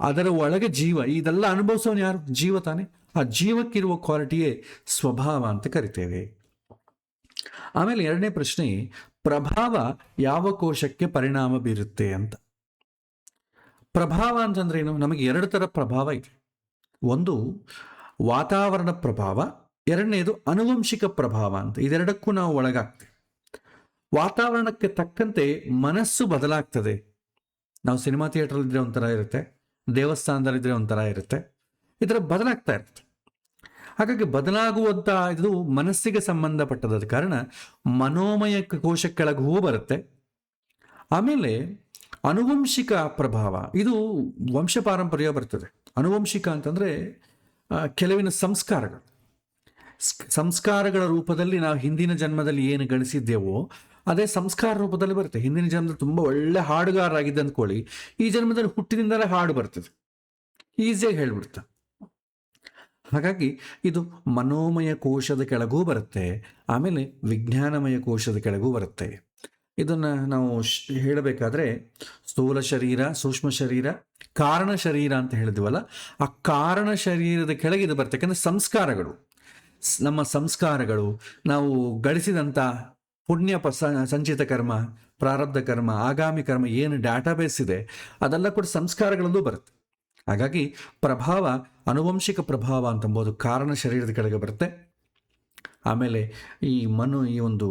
ಅದರ ಒಳಗೆ ಜೀವ. ಇದೆಲ್ಲ ಅನುಭವಿಸೋನು ಯಾರು? ಜೀವ ತಾನೆ. ಆ ಜೀವಕ್ಕಿರುವ ಕ್ವಾಲಿಟಿಯೇ ಸ್ವಭಾವ ಅಂತ ಕರಿತೇವೆ. ಆಮೇಲೆ ಎರಡನೇ ಪ್ರಶ್ನೆ, ಪ್ರಭಾವ ಯಾವ ಕೋಶಕ್ಕೆ ಪರಿಣಾಮ ಬೀರುತ್ತೆ ಅಂತ. ಪ್ರಭಾವ ಅಂತಂದ್ರೆ ಏನು? ನಮಗೆ ಎರಡು ಥರ ಪ್ರಭಾವ ಇದೆ. ಒಂದು ವಾತಾವರಣ ಪ್ರಭಾವ, ಎರಡನೇದು ಅನುವಂಶಿಕ ಪ್ರಭಾವ ಅಂತ. ಇದೆರಡಕ್ಕೂ ನಾವು ಒಳಗಾಗ್ತೇವೆ. ವಾತಾವರಣಕ್ಕೆ ತಕ್ಕಂತೆ ಮನಸ್ಸು ಬದಲಾಗ್ತದೆ. ನಾವು ಸಿನಿಮಾ ಥಿಯೇಟ್ರಲ್ಲಿದ್ದರೆ ಒಂಥರ ಇರುತ್ತೆ, ದೇವಸ್ಥಾನದಲ್ಲಿದ್ದರೆ ಒಂಥರ ಇರುತ್ತೆ, ಈ ಥರ ಬದಲಾಗ್ತಾ ಇರುತ್ತೆ. ಹಾಗಾಗಿ ಬದಲಾಗುವಂಥ ಇದು ಮನಸ್ಸಿಗೆ ಸಂಬಂಧಪಟ್ಟದ ಕಾರಣ ಮನೋಮಯ ಕೋಶ ಕೆಳಗೂ ಬರುತ್ತೆ. ಆಮೇಲೆ ಅನುವಂಶಿಕ ಪ್ರಭಾವ, ಇದು ವಂಶ ಪಾರಂಪರ್ಯ ಬರ್ತದೆ. ಅನುವಂಶಿಕ ಅಂತಂದರೆ ಕೆಲವಿನ ಸಂಸ್ಕಾರಗಳ ರೂಪದಲ್ಲಿ ನಾವು ಹಿಂದಿನ ಜನ್ಮದಲ್ಲಿ ಏನು ಗಳಿಸಿದ್ದೇವೋ ಅದೇ ಸಂಸ್ಕಾರ ರೂಪದಲ್ಲಿ ಬರುತ್ತೆ. ಹಿಂದಿನ ಜನ್ಮದಲ್ಲಿ ತುಂಬ ಒಳ್ಳೆ ಹಾಡುಗಾರ ಆಗಿದ್ದ ಅಂದ್ಕೊಳ್ಳಿ, ಈ ಜನ್ಮದಲ್ಲಿ ಹುಟ್ಟಿನಿಂದಲೇ ಹಾಡು ಬರ್ತದೆ, ಈಸಿಯಾಗಿ ಹೇಳ್ಬಿಡ್ತಾ. ಹಾಗಾಗಿ ಇದು ಮನೋಮಯ ಕೋಶದ ಕೆಳಗೂ ಬರುತ್ತೆ, ಆಮೇಲೆ ವಿಜ್ಞಾನಮಯ ಕೋಶದ ಕೆಳಗೂ ಬರುತ್ತೆ. ಇದನ್ನು ನಾವು ಹೇಳಬೇಕಾದ್ರೆ ಸ್ಥೂಲ ಶರೀರ, ಸೂಕ್ಷ್ಮ ಶರೀರ, ಕಾರಣ ಶರೀರ ಅಂತ ಹೇಳಿದ್ವಲ್ಲ, ಆ ಕಾರಣ ಶರೀರದ ಕೆಳಗೆ ಇದು ಬರುತ್ತೆ. ಯಾಕಂದರೆ ಸಂಸ್ಕಾರಗಳು, ನಮ್ಮ ಸಂಸ್ಕಾರಗಳು, ನಾವು ಗಳಿಸಿದಂಥ ಪುಣ್ಯ ಸಂಚಿತ ಕರ್ಮ, ಪ್ರಾರಬ್ಧ ಕರ್ಮ, ಆಗಾಮಿ ಕರ್ಮ, ಏನು ಡಾಟಾಬೇಸ್ ಇದೆ ಅದೆಲ್ಲ ಕೂಡ ಸಂಸ್ಕಾರಗಳಲ್ಲೂ ಬರುತ್ತೆ. ಹಾಗಾಗಿ ಪ್ರಭಾವ, ಅನುವಂಶಿಕ ಪ್ರಭಾವ ಅಂತಂಬೋದು ಕಾರಣ ಶರೀರದ ಕೆಳಗೆ ಬರುತ್ತೆ. ಆಮೇಲೆ ಈ ಒಂದು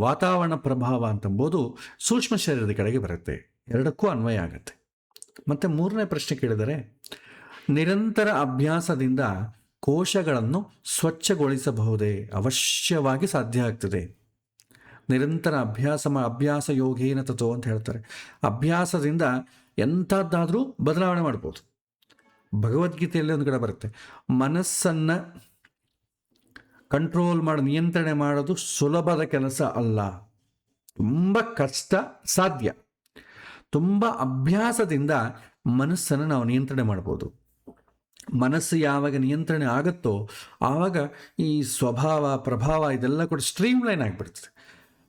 ವಾತಾವರಣ ಪ್ರಭಾವ ಅಂತಂಬೋದು ಸೂಕ್ಷ್ಮ ಶರೀರದ ಕೆಳಗೆ ಬರುತ್ತೆ. ಎರಡಕ್ಕೂ ಅನ್ವಯ ಆಗುತ್ತೆ. ಮತ್ತು ಮೂರನೇ ಪ್ರಶ್ನೆ ಕೇಳಿದರೆ, ನಿರಂತರ ಅಭ್ಯಾಸದಿಂದ ಕೋಶಗಳನ್ನು ಸ್ವಚ್ಛಗೊಳಿಸಬಹುದೇ? ಅವಶ್ಯವಾಗಿ ಸಾಧ್ಯ ಆಗ್ತದೆ. ನಿರಂತರ ಅಭ್ಯಾಸ ಯೋಗೇನ ತಥೋ ಅಂತ ಹೇಳ್ತಾರೆ. ಅಭ್ಯಾಸದಿಂದ ಎಂಥದ್ದಾದರೂ ಬದಲಾವಣೆ ಮಾಡ್ಬೋದು. ಭಗವದ್ಗೀತೆಯಲ್ಲಿ ಒಂದು ಕಡೆ ಬರುತ್ತೆ, ಮನಸ್ಸನ್ನು ಕಂಟ್ರೋಲ್ ನಿಯಂತ್ರಣೆ ಮಾಡೋದು ಸುಲಭದ ಕೆಲಸ ಅಲ್ಲ, ತುಂಬ ಕಷ್ಟ, ಸಾಧ್ಯ. ತುಂಬ ಅಭ್ಯಾಸದಿಂದ ಮನಸ್ಸನ್ನು ನಾವು ನಿಯಂತ್ರಣೆ ಮಾಡ್ಬೋದು. ಮನಸ್ಸು ಯಾವಾಗ ನಿಯಂತ್ರಣ ಆಗುತ್ತೋ ಆವಾಗ ಈ ಸ್ವಭಾವ ಪ್ರಭಾವ ಇದೆಲ್ಲ ಕೂಡ ಸ್ಟ್ರೀಮ್ಲೈನ್ ಆಗಿಬಿಡ್ತದೆ.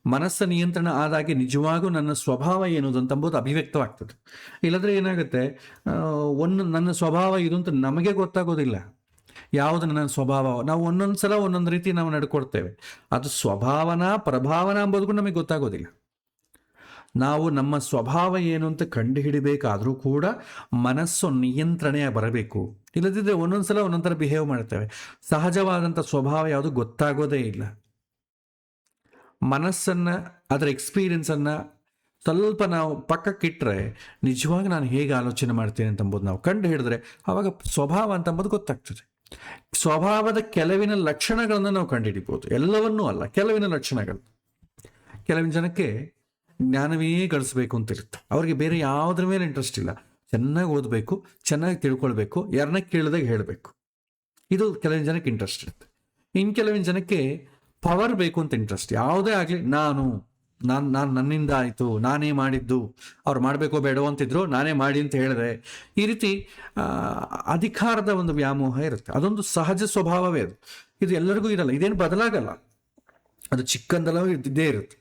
ಮನಸ್ಸ ನಿಯಂತ್ರಣ ಆದಾಗೆ ನಿಜವಾಗೂ ನನ್ನ ಸ್ವಭಾವ ಏನದು ಅಂತಂಬುದು ಅಭಿವ್ಯಕ್ತವಾಗ್ತದೆ. ಇಲ್ಲದ್ರೆ ಏನಾಗುತ್ತೆ, ನನ್ನ ಸ್ವಭಾವ ಇದು ಅಂತ ನಮಗೆ ಗೊತ್ತಾಗೋದಿಲ್ಲ. ಯಾವುದು ನನ್ನ ಸ್ವಭಾವ, ನಾವು ಒಂದೊಂದು ಸಲ ಒಂದೊಂದು ರೀತಿ ನಾವು ನಡ್ಕೊಡ್ತೇವೆ. ಅದು ಸ್ವಭಾವನ ಪ್ರಭಾವನ ಅಂಬೋದು ಕೂಡ ನಮಗೆ ಗೊತ್ತಾಗೋದಿಲ್ಲ. ನಾವು ನಮ್ಮ ಸ್ವಭಾವ ಏನು ಅಂತ ಕಂಡು ಹಿಡಿಬೇಕಾದ್ರೂ ಕೂಡ ಮನಸ್ಸು ನಿಯಂತ್ರಣೆ ಬರಬೇಕು. ಇಲ್ಲದಿದ್ದರೆ ಒಂದೊಂದು ಸಲ ಒಂದೊಂದು ಥರ ಬಿಹೇವ್ ಮಾಡ್ತೇವೆ. ಸಹಜವಾದಂಥ ಸ್ವಭಾವ ಯಾವುದು ಗೊತ್ತಾಗೋದೇ ಇಲ್ಲ. ಮನಸ್ಸನ್ನು, ಅದರ ಎಕ್ಸ್ಪೀರಿಯನ್ಸನ್ನು ಸ್ವಲ್ಪ ನಾವು ಪಕ್ಕಕ್ಕಿಟ್ಟರೆ ನಿಜವಾಗಿ ನಾನು ಹೇಗೆ ಆಲೋಚನೆ ಮಾಡ್ತೀನಿ ಅಂತಂಬೋದು ನಾವು ಕಂಡು ಹಿಡಿದ್ರೆ ಆವಾಗ ಸ್ವಭಾವ ಅಂತಂಬುದು ಗೊತ್ತಾಗ್ತದೆ. ಸ್ವಭಾವದ ಕೆಲವಿನ ಲಕ್ಷಣಗಳನ್ನು ನಾವು ಕಂಡುಹಿಡಿಬೋದು, ಎಲ್ಲವನ್ನೂ ಅಲ್ಲ, ಕೆಲವಿನ ಲಕ್ಷಣಗಳು. ಕೆಲವಿನ ಜನಕ್ಕೆ ಜ್ಞಾನವೇ ಗಳಿಸ್ಬೇಕು ಅಂತಿರುತ್ತೆ, ಅವ್ರಿಗೆ ಬೇರೆ ಯಾವುದ್ರ ಮೇಲೆ ಇಂಟ್ರೆಸ್ಟ್ ಇಲ್ಲ. ಚೆನ್ನಾಗಿ ಓದಬೇಕು, ಚೆನ್ನಾಗಿ ತಿಳ್ಕೊಳ್ಬೇಕು, ಯಾರನ್ನ ಕೇಳಿದಾಗ ಹೇಳಬೇಕು, ಇದು ಕೆಲವಿನ ಜನಕ್ಕೆ ಇಂಟ್ರೆಸ್ಟ್ ಇರುತ್ತೆ. ಇನ್ನು ಕೆಲವಿನ ಜನಕ್ಕೆ ಪವರ್ ಬೇಕು ಅಂತ ಇಂಟ್ರೆಸ್ಟ್. ಯಾವುದೇ ಆಗಲಿ ನಾನು ನನ್ನಿಂದ ಆಯಿತು, ನಾನೇ ಮಾಡಿದ್ದು, ಅವ್ರು ಮಾಡಬೇಕೋ ಬೇಡವೋ ಅಂತಿದ್ರು, ನಾನೇ ಮಾಡಿ ಅಂತ ಹೇಳಿದೆ. ಈ ರೀತಿ ಅಧಿಕಾರದ ಒಂದು ವ್ಯಾಮೋಹ ಇರುತ್ತೆ. ಅದೊಂದು ಸಹಜ ಸ್ವಭಾವವೇ ಅದು. ಇದು ಎಲ್ಲರಿಗೂ ಇರಲ್ಲ, ಇದೇನು ಬದಲಾಗಲ್ಲ. ಅದು ಚಿಕ್ಕಂದಲ್ಲ ಇದ್ದೇ ಇರುತ್ತೆ.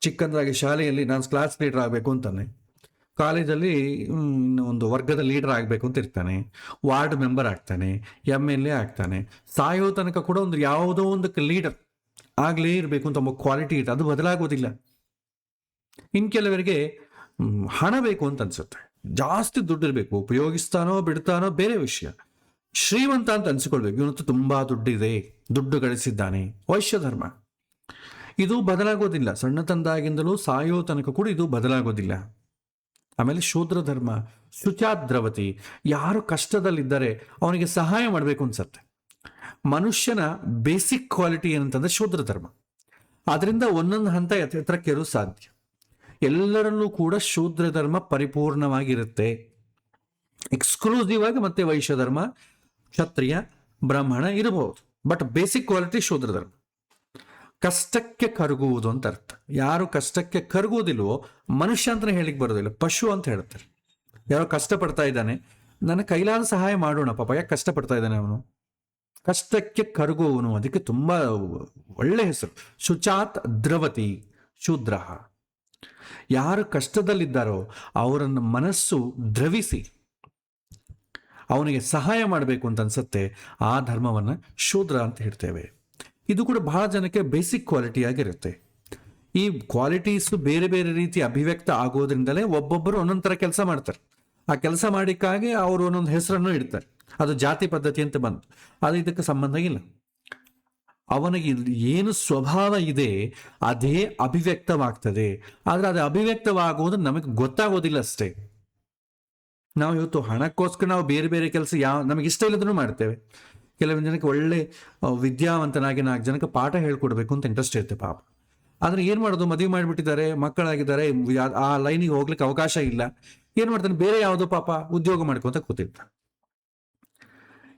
ಚಿಕ್ಕಂದಾಗಿ ಶಾಲೆಯಲ್ಲಿ ನಾನು ಕ್ಲಾಸ್ ಲೀಡರ್ ಆಗಬೇಕು ಅಂತಾನೆ, ಕಾಲೇಜಲ್ಲಿ ಒಂದು ವರ್ಗದ ಲೀಡರ್ ಆಗಬೇಕು ಅಂತ ಇರ್ತಾನೆ, ವಾರ್ಡ್ ಮೆಂಬರ್ ಆಗ್ತಾನೆ, MLA ಆಗ್ತಾನೆ. ಸಾಯೋ ತನಕ ಕೂಡ ಒಂದು ಯಾವುದೋ ಒಂದಕ್ಕೆ ಲೀಡರ್ ಆಗಲೇ ಇರಬೇಕು ಅಂತ ಕ್ವಾಲಿಟಿ ಇರುತ್ತೆ, ಅದು ಬದಲಾಗೋದಿಲ್ಲ. ಇನ್ನು ಕೆಲವರಿಗೆ ಹಣ ಬೇಕು ಅಂತ ಅನ್ಸುತ್ತೆ, ಜಾಸ್ತಿ ದುಡ್ಡು ಇರಬೇಕು, ಉಪಯೋಗಿಸ್ತಾನೋ ಬಿಡ್ತಾನೋ ಬೇರೆ ವಿಷಯ. ಶ್ರೀಮಂತ ಅಂತ ಅನ್ಸ್ಕೊಳ್ಬೇಕು, ಇವನಂತೂ ತುಂಬಾ ದುಡ್ಡಿದೆ, ದುಡ್ಡು ಗಳಿಸಿದ್ದಾನೆ. ವೈಶ್ಯ ಧರ್ಮ ಇದು ಬದಲಾಗೋದಿಲ್ಲ, ಸಣ್ಣ ತಂದಾಗಿಂದಲೂ ಸಾಯೋ ತನಕ ಕೂಡ ಇದು ಬದಲಾಗೋದಿಲ್ಲ. ಆಮೇಲೆ ಶೂದ್ರ ಧರ್ಮ, ಶುಚಾದ್ರವತಿ, ಯಾರು ಕಷ್ಟದಲ್ಲಿದ್ದಾರೆ ಅವನಿಗೆ ಸಹಾಯ ಮಾಡಬೇಕು ಅನ್ಸತ್ತೆ. ಮನುಷ್ಯನ ಬೇಸಿಕ್ ಕ್ವಾಲಿಟಿ ಏನಂತಂದ್ರೆ ಶೂದ್ರ ಧರ್ಮ. ಅದರಿಂದ ಒಂದೊಂದು ಹಂತ ಎತ್ತರಕ್ಕೇರೋ ಸಾಧ್ಯ. ಎಲ್ಲರಲ್ಲೂ ಕೂಡ ಶೂದ್ರ ಧರ್ಮ ಪರಿಪೂರ್ಣವಾಗಿರುತ್ತೆ. ಎಕ್ಸ್ಕ್ಲೂಸಿವ್ ಆಗಿ ಮತ್ತೆ ವೈಶ್ಯ ಧರ್ಮ, ಕ್ಷತ್ರಿಯ, ಬ್ರಾಹ್ಮಣ ಇರಬಹುದು, ಬಟ್ ಬೇಸಿಕ್ ಕ್ವಾಲಿಟಿ ಶೂದ್ರ ಧರ್ಮ. ಕಷ್ಟಕ್ಕೆ ಕರಗುವುದು ಅಂತ ಅರ್ಥ. ಯಾರು ಕಷ್ಟಕ್ಕೆ ಕರಗುವುದಿಲ್ವೋ ಮನುಷ್ಯ ಅಂತಲೇ ಹೇಳಿಕ್ ಬರೋದಿಲ್ಲ, ಪಶು ಅಂತ ಹೇಳ್ತಾರೆ. ಯಾರೋ ಕಷ್ಟಪಡ್ತಾ ಇದ್ದಾನೆ, ನನ್ನ ಕೈಲಾದ ಸಹಾಯ ಮಾಡೋಣ, ಪಾಪ ಯಾಕೆ ಕಷ್ಟಪಡ್ತಾ ಇದ್ದಾನೆ ಅವನು, ಕಷ್ಟಕ್ಕೆ ಕರಗುವವನು, ಅದಕ್ಕೆ ತುಂಬಾ ಒಳ್ಳೆ ಹೆಸರು. ಶುಚಾತ್ ದ್ರವತಿ ಶೂದ್ರ. ಯಾರು ಕಷ್ಟದಲ್ಲಿದ್ದಾರೋ ಅವರನ್ನು ಮನಸ್ಸು ದ್ರವಿಸಿ ಅವನಿಗೆ ಸಹಾಯ ಮಾಡಬೇಕು ಅಂತ ಅನ್ಸುತ್ತೆ, ಆ ಧರ್ಮವನ್ನು ಶೂದ್ರ ಅಂತ ಹೇಳ್ತೇವೆ. ಇದು ಕೂಡ ಬಹಳ ಜನಕ್ಕೆ ಬೇಸಿಕ್ ಕ್ವಾಲಿಟಿ ಆಗಿರುತ್ತೆ. ಈ ಕ್ವಾಲಿಟೀಸು ಬೇರೆ ಬೇರೆ ರೀತಿ ಅಭಿವ್ಯಕ್ತ ಆಗೋದ್ರಿಂದಲೇ ಒಬ್ಬೊಬ್ಬರು ಒಂದೊಂದು ಥರ ಕೆಲಸ ಮಾಡ್ತಾರೆ. ಆ ಕೆಲಸ ಮಾಡಿಕ್ಕಾಗಿ ಅವರು ಒಂದೊಂದು ಹೆಸರನ್ನು ಇಡ್ತಾರೆ. ಅದು ಜಾತಿ ಪದ್ಧತಿ ಅಂತ ಬಂತು, ಅದು ಇದಕ್ಕೆ ಸಂಬಂಧ ಇಲ್ಲ. ಅವನಿಗೆ ಏನು ಸ್ವಭಾವ ಇದೆ ಅದೇ ಅಭಿವ್ಯಕ್ತವಾಗ್ತದೆ. ಆದರೆ ಅದು ಅಭಿವ್ಯಕ್ತವಾಗುವುದು ನಮಗೆ ಗೊತ್ತಾಗೋದಿಲ್ಲ ಅಷ್ಟೇ. ನಾವು ಇವತ್ತು ಹಣಕ್ಕೋಸ್ಕರ ನಾವು ಬೇರೆ ಬೇರೆ ಕೆಲಸ ನಮಗೆ ಇಷ್ಟ ಇಲ್ಲದನ್ನು ಮಾಡ್ತೇವೆ. ಕೆಲವೊಂದು ಜನಕ್ಕೆ ಒಳ್ಳೆ ವಿದ್ಯಾವಂತನಾಗಿ 4 ಜನಕ್ಕೆ ಪಾಠ ಹೇಳ್ಕೊಡ್ಬೇಕು ಅಂತ ಇಂಟ್ರೆಸ್ಟ್ ಇರುತ್ತೆ ಪಾಪ. ಆದರೆ ಏನು ಮಾಡೋದು, ಮದುವೆ ಮಾಡಿಬಿಟ್ಟಿದ್ದಾರೆ, ಮಕ್ಕಳಾಗಿದ್ದಾರೆ, ಆ ಲೈನಿಗೆ ಹೋಗ್ಲಿಕ್ಕೆ ಅವಕಾಶ ಇಲ್ಲ. ಏನು ಮಾಡ್ತಾನೆ, ಬೇರೆ ಯಾವುದೋ ಪಾಪ ಉದ್ಯೋಗ ಮಾಡ್ಕೊಂತ ಕೂತಿರ್ತಾನೆ.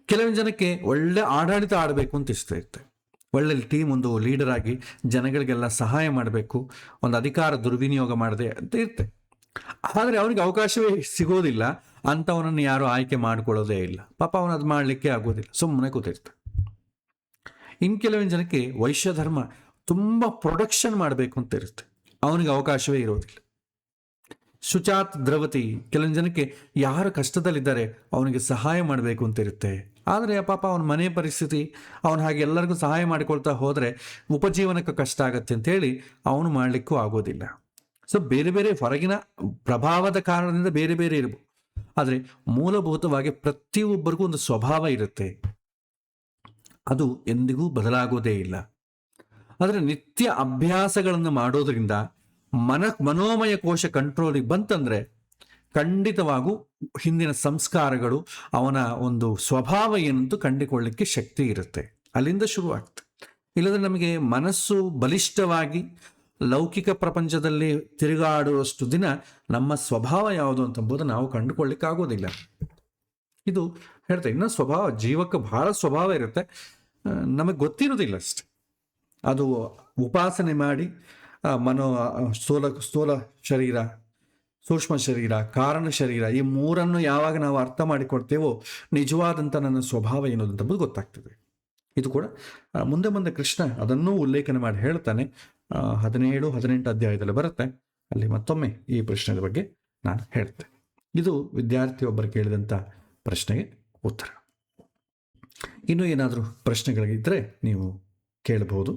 ಕೆಲವೊಂದು ಜನಕ್ಕೆ ಒಳ್ಳೆ ಆಡಳಿತ ಆಡಬೇಕು ಅಂತ ಇಷ್ಟ ಇರುತ್ತೆ, ಒಳ್ಳೆ ಟೀಮ್, ಒಂದು ಲೀಡರ್ ಆಗಿ ಜನಗಳಿಗೆಲ್ಲ ಸಹಾಯ ಮಾಡಬೇಕು, ಒಂದು ಅಧಿಕಾರ ದುರ್ವಿನಿಯೋಗ ಮಾಡದೆ ಅಂತ ಇರುತ್ತೆ. ಆದರೆ ಅವನಿಗೆ ಅವಕಾಶವೇ ಸಿಗೋದಿಲ್ಲ, ಅಂಥವನನ್ನು ಯಾರು ಆಯ್ಕೆ ಮಾಡ್ಕೊಳ್ಳೋದೇ ಇಲ್ಲ. ಪಾಪ ಅವನು ಅದು ಮಾಡಲಿಕ್ಕೆ ಆಗೋದಿಲ್ಲ, ಸುಮ್ಮನೆ ಕೂತಿರ್ತಾನೆ. ಇನ್ನು ಕೆಲವೊಂದು ಜನಕ್ಕೆ ವೈಶ್ಯ ಧರ್ಮ, ತುಂಬ ಪ್ರೊಡಕ್ಷನ್ ಮಾಡಬೇಕು ಅಂತ ಇರುತ್ತೆ, ಅವನಿಗೆ ಅವಕಾಶವೇ ಇರೋದಿಲ್ಲ. ಶುಚಾತ್ ದ್ರವತಿ, ಕೆಲವೊಂದು ಜನಕ್ಕೆ ಯಾರು ಕಷ್ಟದಲ್ಲಿದ್ದಾರೆ ಅವನಿಗೆ ಸಹಾಯ ಮಾಡಬೇಕು ಅಂತ ಇರುತ್ತೆ. ಆದರೆ ಪಾಪ ಅವನ ಮನೆ ಪರಿಸ್ಥಿತಿ, ಅವನು ಹಾಗೆ ಎಲ್ಲರಿಗೂ ಸಹಾಯ ಮಾಡಿಕೊಳ್ತಾ ಹೋದರೆ ಉಪಜೀವನಕ್ಕೆ ಕಷ್ಟ ಆಗತ್ತೆ ಅಂತೇಳಿ ಅವನು ಮಾಡಲಿಕ್ಕೂ ಆಗೋದಿಲ್ಲ. ಸೊ ಬೇರೆ ಬೇರೆ ಹೊರಗಿನ ಪ್ರಭಾವದ ಕಾರಣದಿಂದ ಬೇರೆ ಬೇರೆ ಇರ್ಬೋದು, ಆದರೆ ಮೂಲಭೂತವಾಗಿ ಪ್ರತಿಯೊಬ್ಬರಿಗೂ ಒಂದು ಸ್ವಭಾವ ಇರುತ್ತೆ, ಅದು ಎಂದಿಗೂ ಬದಲಾಗೋದೇ ಇಲ್ಲ. ಆದರೆ ನಿತ್ಯ ಅಭ್ಯಾಸಗಳನ್ನು ಮಾಡೋದ್ರಿಂದ ಮನೋಮಯ ಕೋಶ ಕಂಟ್ರೋಲಿಗೆ ಬಂತಂದ್ರೆ ಖಂಡಿತವಾಗೂ ಹಿಂದಿನ ಸಂಸ್ಕಾರಗಳು, ಅವನ ಒಂದು ಸ್ವಭಾವ ಏನಂತೂ ಕಂಡುಕೊಳ್ಳಿಕ್ಕೆ ಶಕ್ತಿ ಇರುತ್ತೆ. ಅಲ್ಲಿಂದ ಶುರುವಾಗ್ತದೆ. ಇಲ್ಲದ್ರೆ ನಮಗೆ ಮನಸ್ಸು ಬಲಿಷ್ಠವಾಗಿ ಲೌಕಿಕ ಪ್ರಪಂಚದಲ್ಲಿ ತಿರುಗಾಡುವಷ್ಟು ದಿನ ನಮ್ಮ ಸ್ವಭಾವ ಯಾವುದು ಅಂತಂಬುದು ನಾವು ಕಂಡುಕೊಳ್ಳಿಕ್ಕಾಗೋದಿಲ್ಲ. ಇದು ಹೇಳ್ತೇವೆ. ಇನ್ನು ಸ್ವಭಾವ, ಜೀವಕ್ಕೆ ಬಹಳ ಸ್ವಭಾವ ಇರುತ್ತೆ, ನಮಗೆ ಗೊತ್ತಿರೋದಿಲ್ಲ ಅಷ್ಟೆ. ಅದು ಉಪಾಸನೆ ಮಾಡಿ ಸ್ಥೂಲ ಶರೀರ, ಸೂಕ್ಷ್ಮ ಶರೀರ, ಕಾರಣ ಶರೀರ, ಈ ಮೂರನ್ನು ಯಾವಾಗ ನಾವು ಅರ್ಥ ಮಾಡಿಕೊಡ್ತೇವೋ ನಿಜವಾದಂಥ ನನ್ನ ಸ್ವಭಾವ ಏನು ಅಂತಂಬುದು ಗೊತ್ತಾಗ್ತದೆ. ಇದು ಕೂಡ ಮುಂದೆ ಮುಂದೆ ಕೃಷ್ಣ ಅದನ್ನೂ ಉಲ್ಲೇಖನ ಮಾಡಿ ಹೇಳ್ತಾನೆ. 17-18 ಅಧ್ಯಾಯದಲ್ಲಿ ಬರುತ್ತೆ. ಅಲ್ಲಿ ಮತ್ತೊಮ್ಮೆ ಈ ಪ್ರಶ್ನೆಯ ಬಗ್ಗೆ ನಾನು ಹೇಳ್ತೆ. ಇದು ವಿದ್ಯಾರ್ಥಿಯೊಬ್ಬರು ಕೇಳಿದಂಥ ಪ್ರಶ್ನೆಗೆ ಉತ್ತರ. ಇನ್ನೂ ಏನಾದರೂ ಪ್ರಶ್ನೆಗಳಿದ್ದರೆ ನೀವು ಕೇಳಬಹುದು.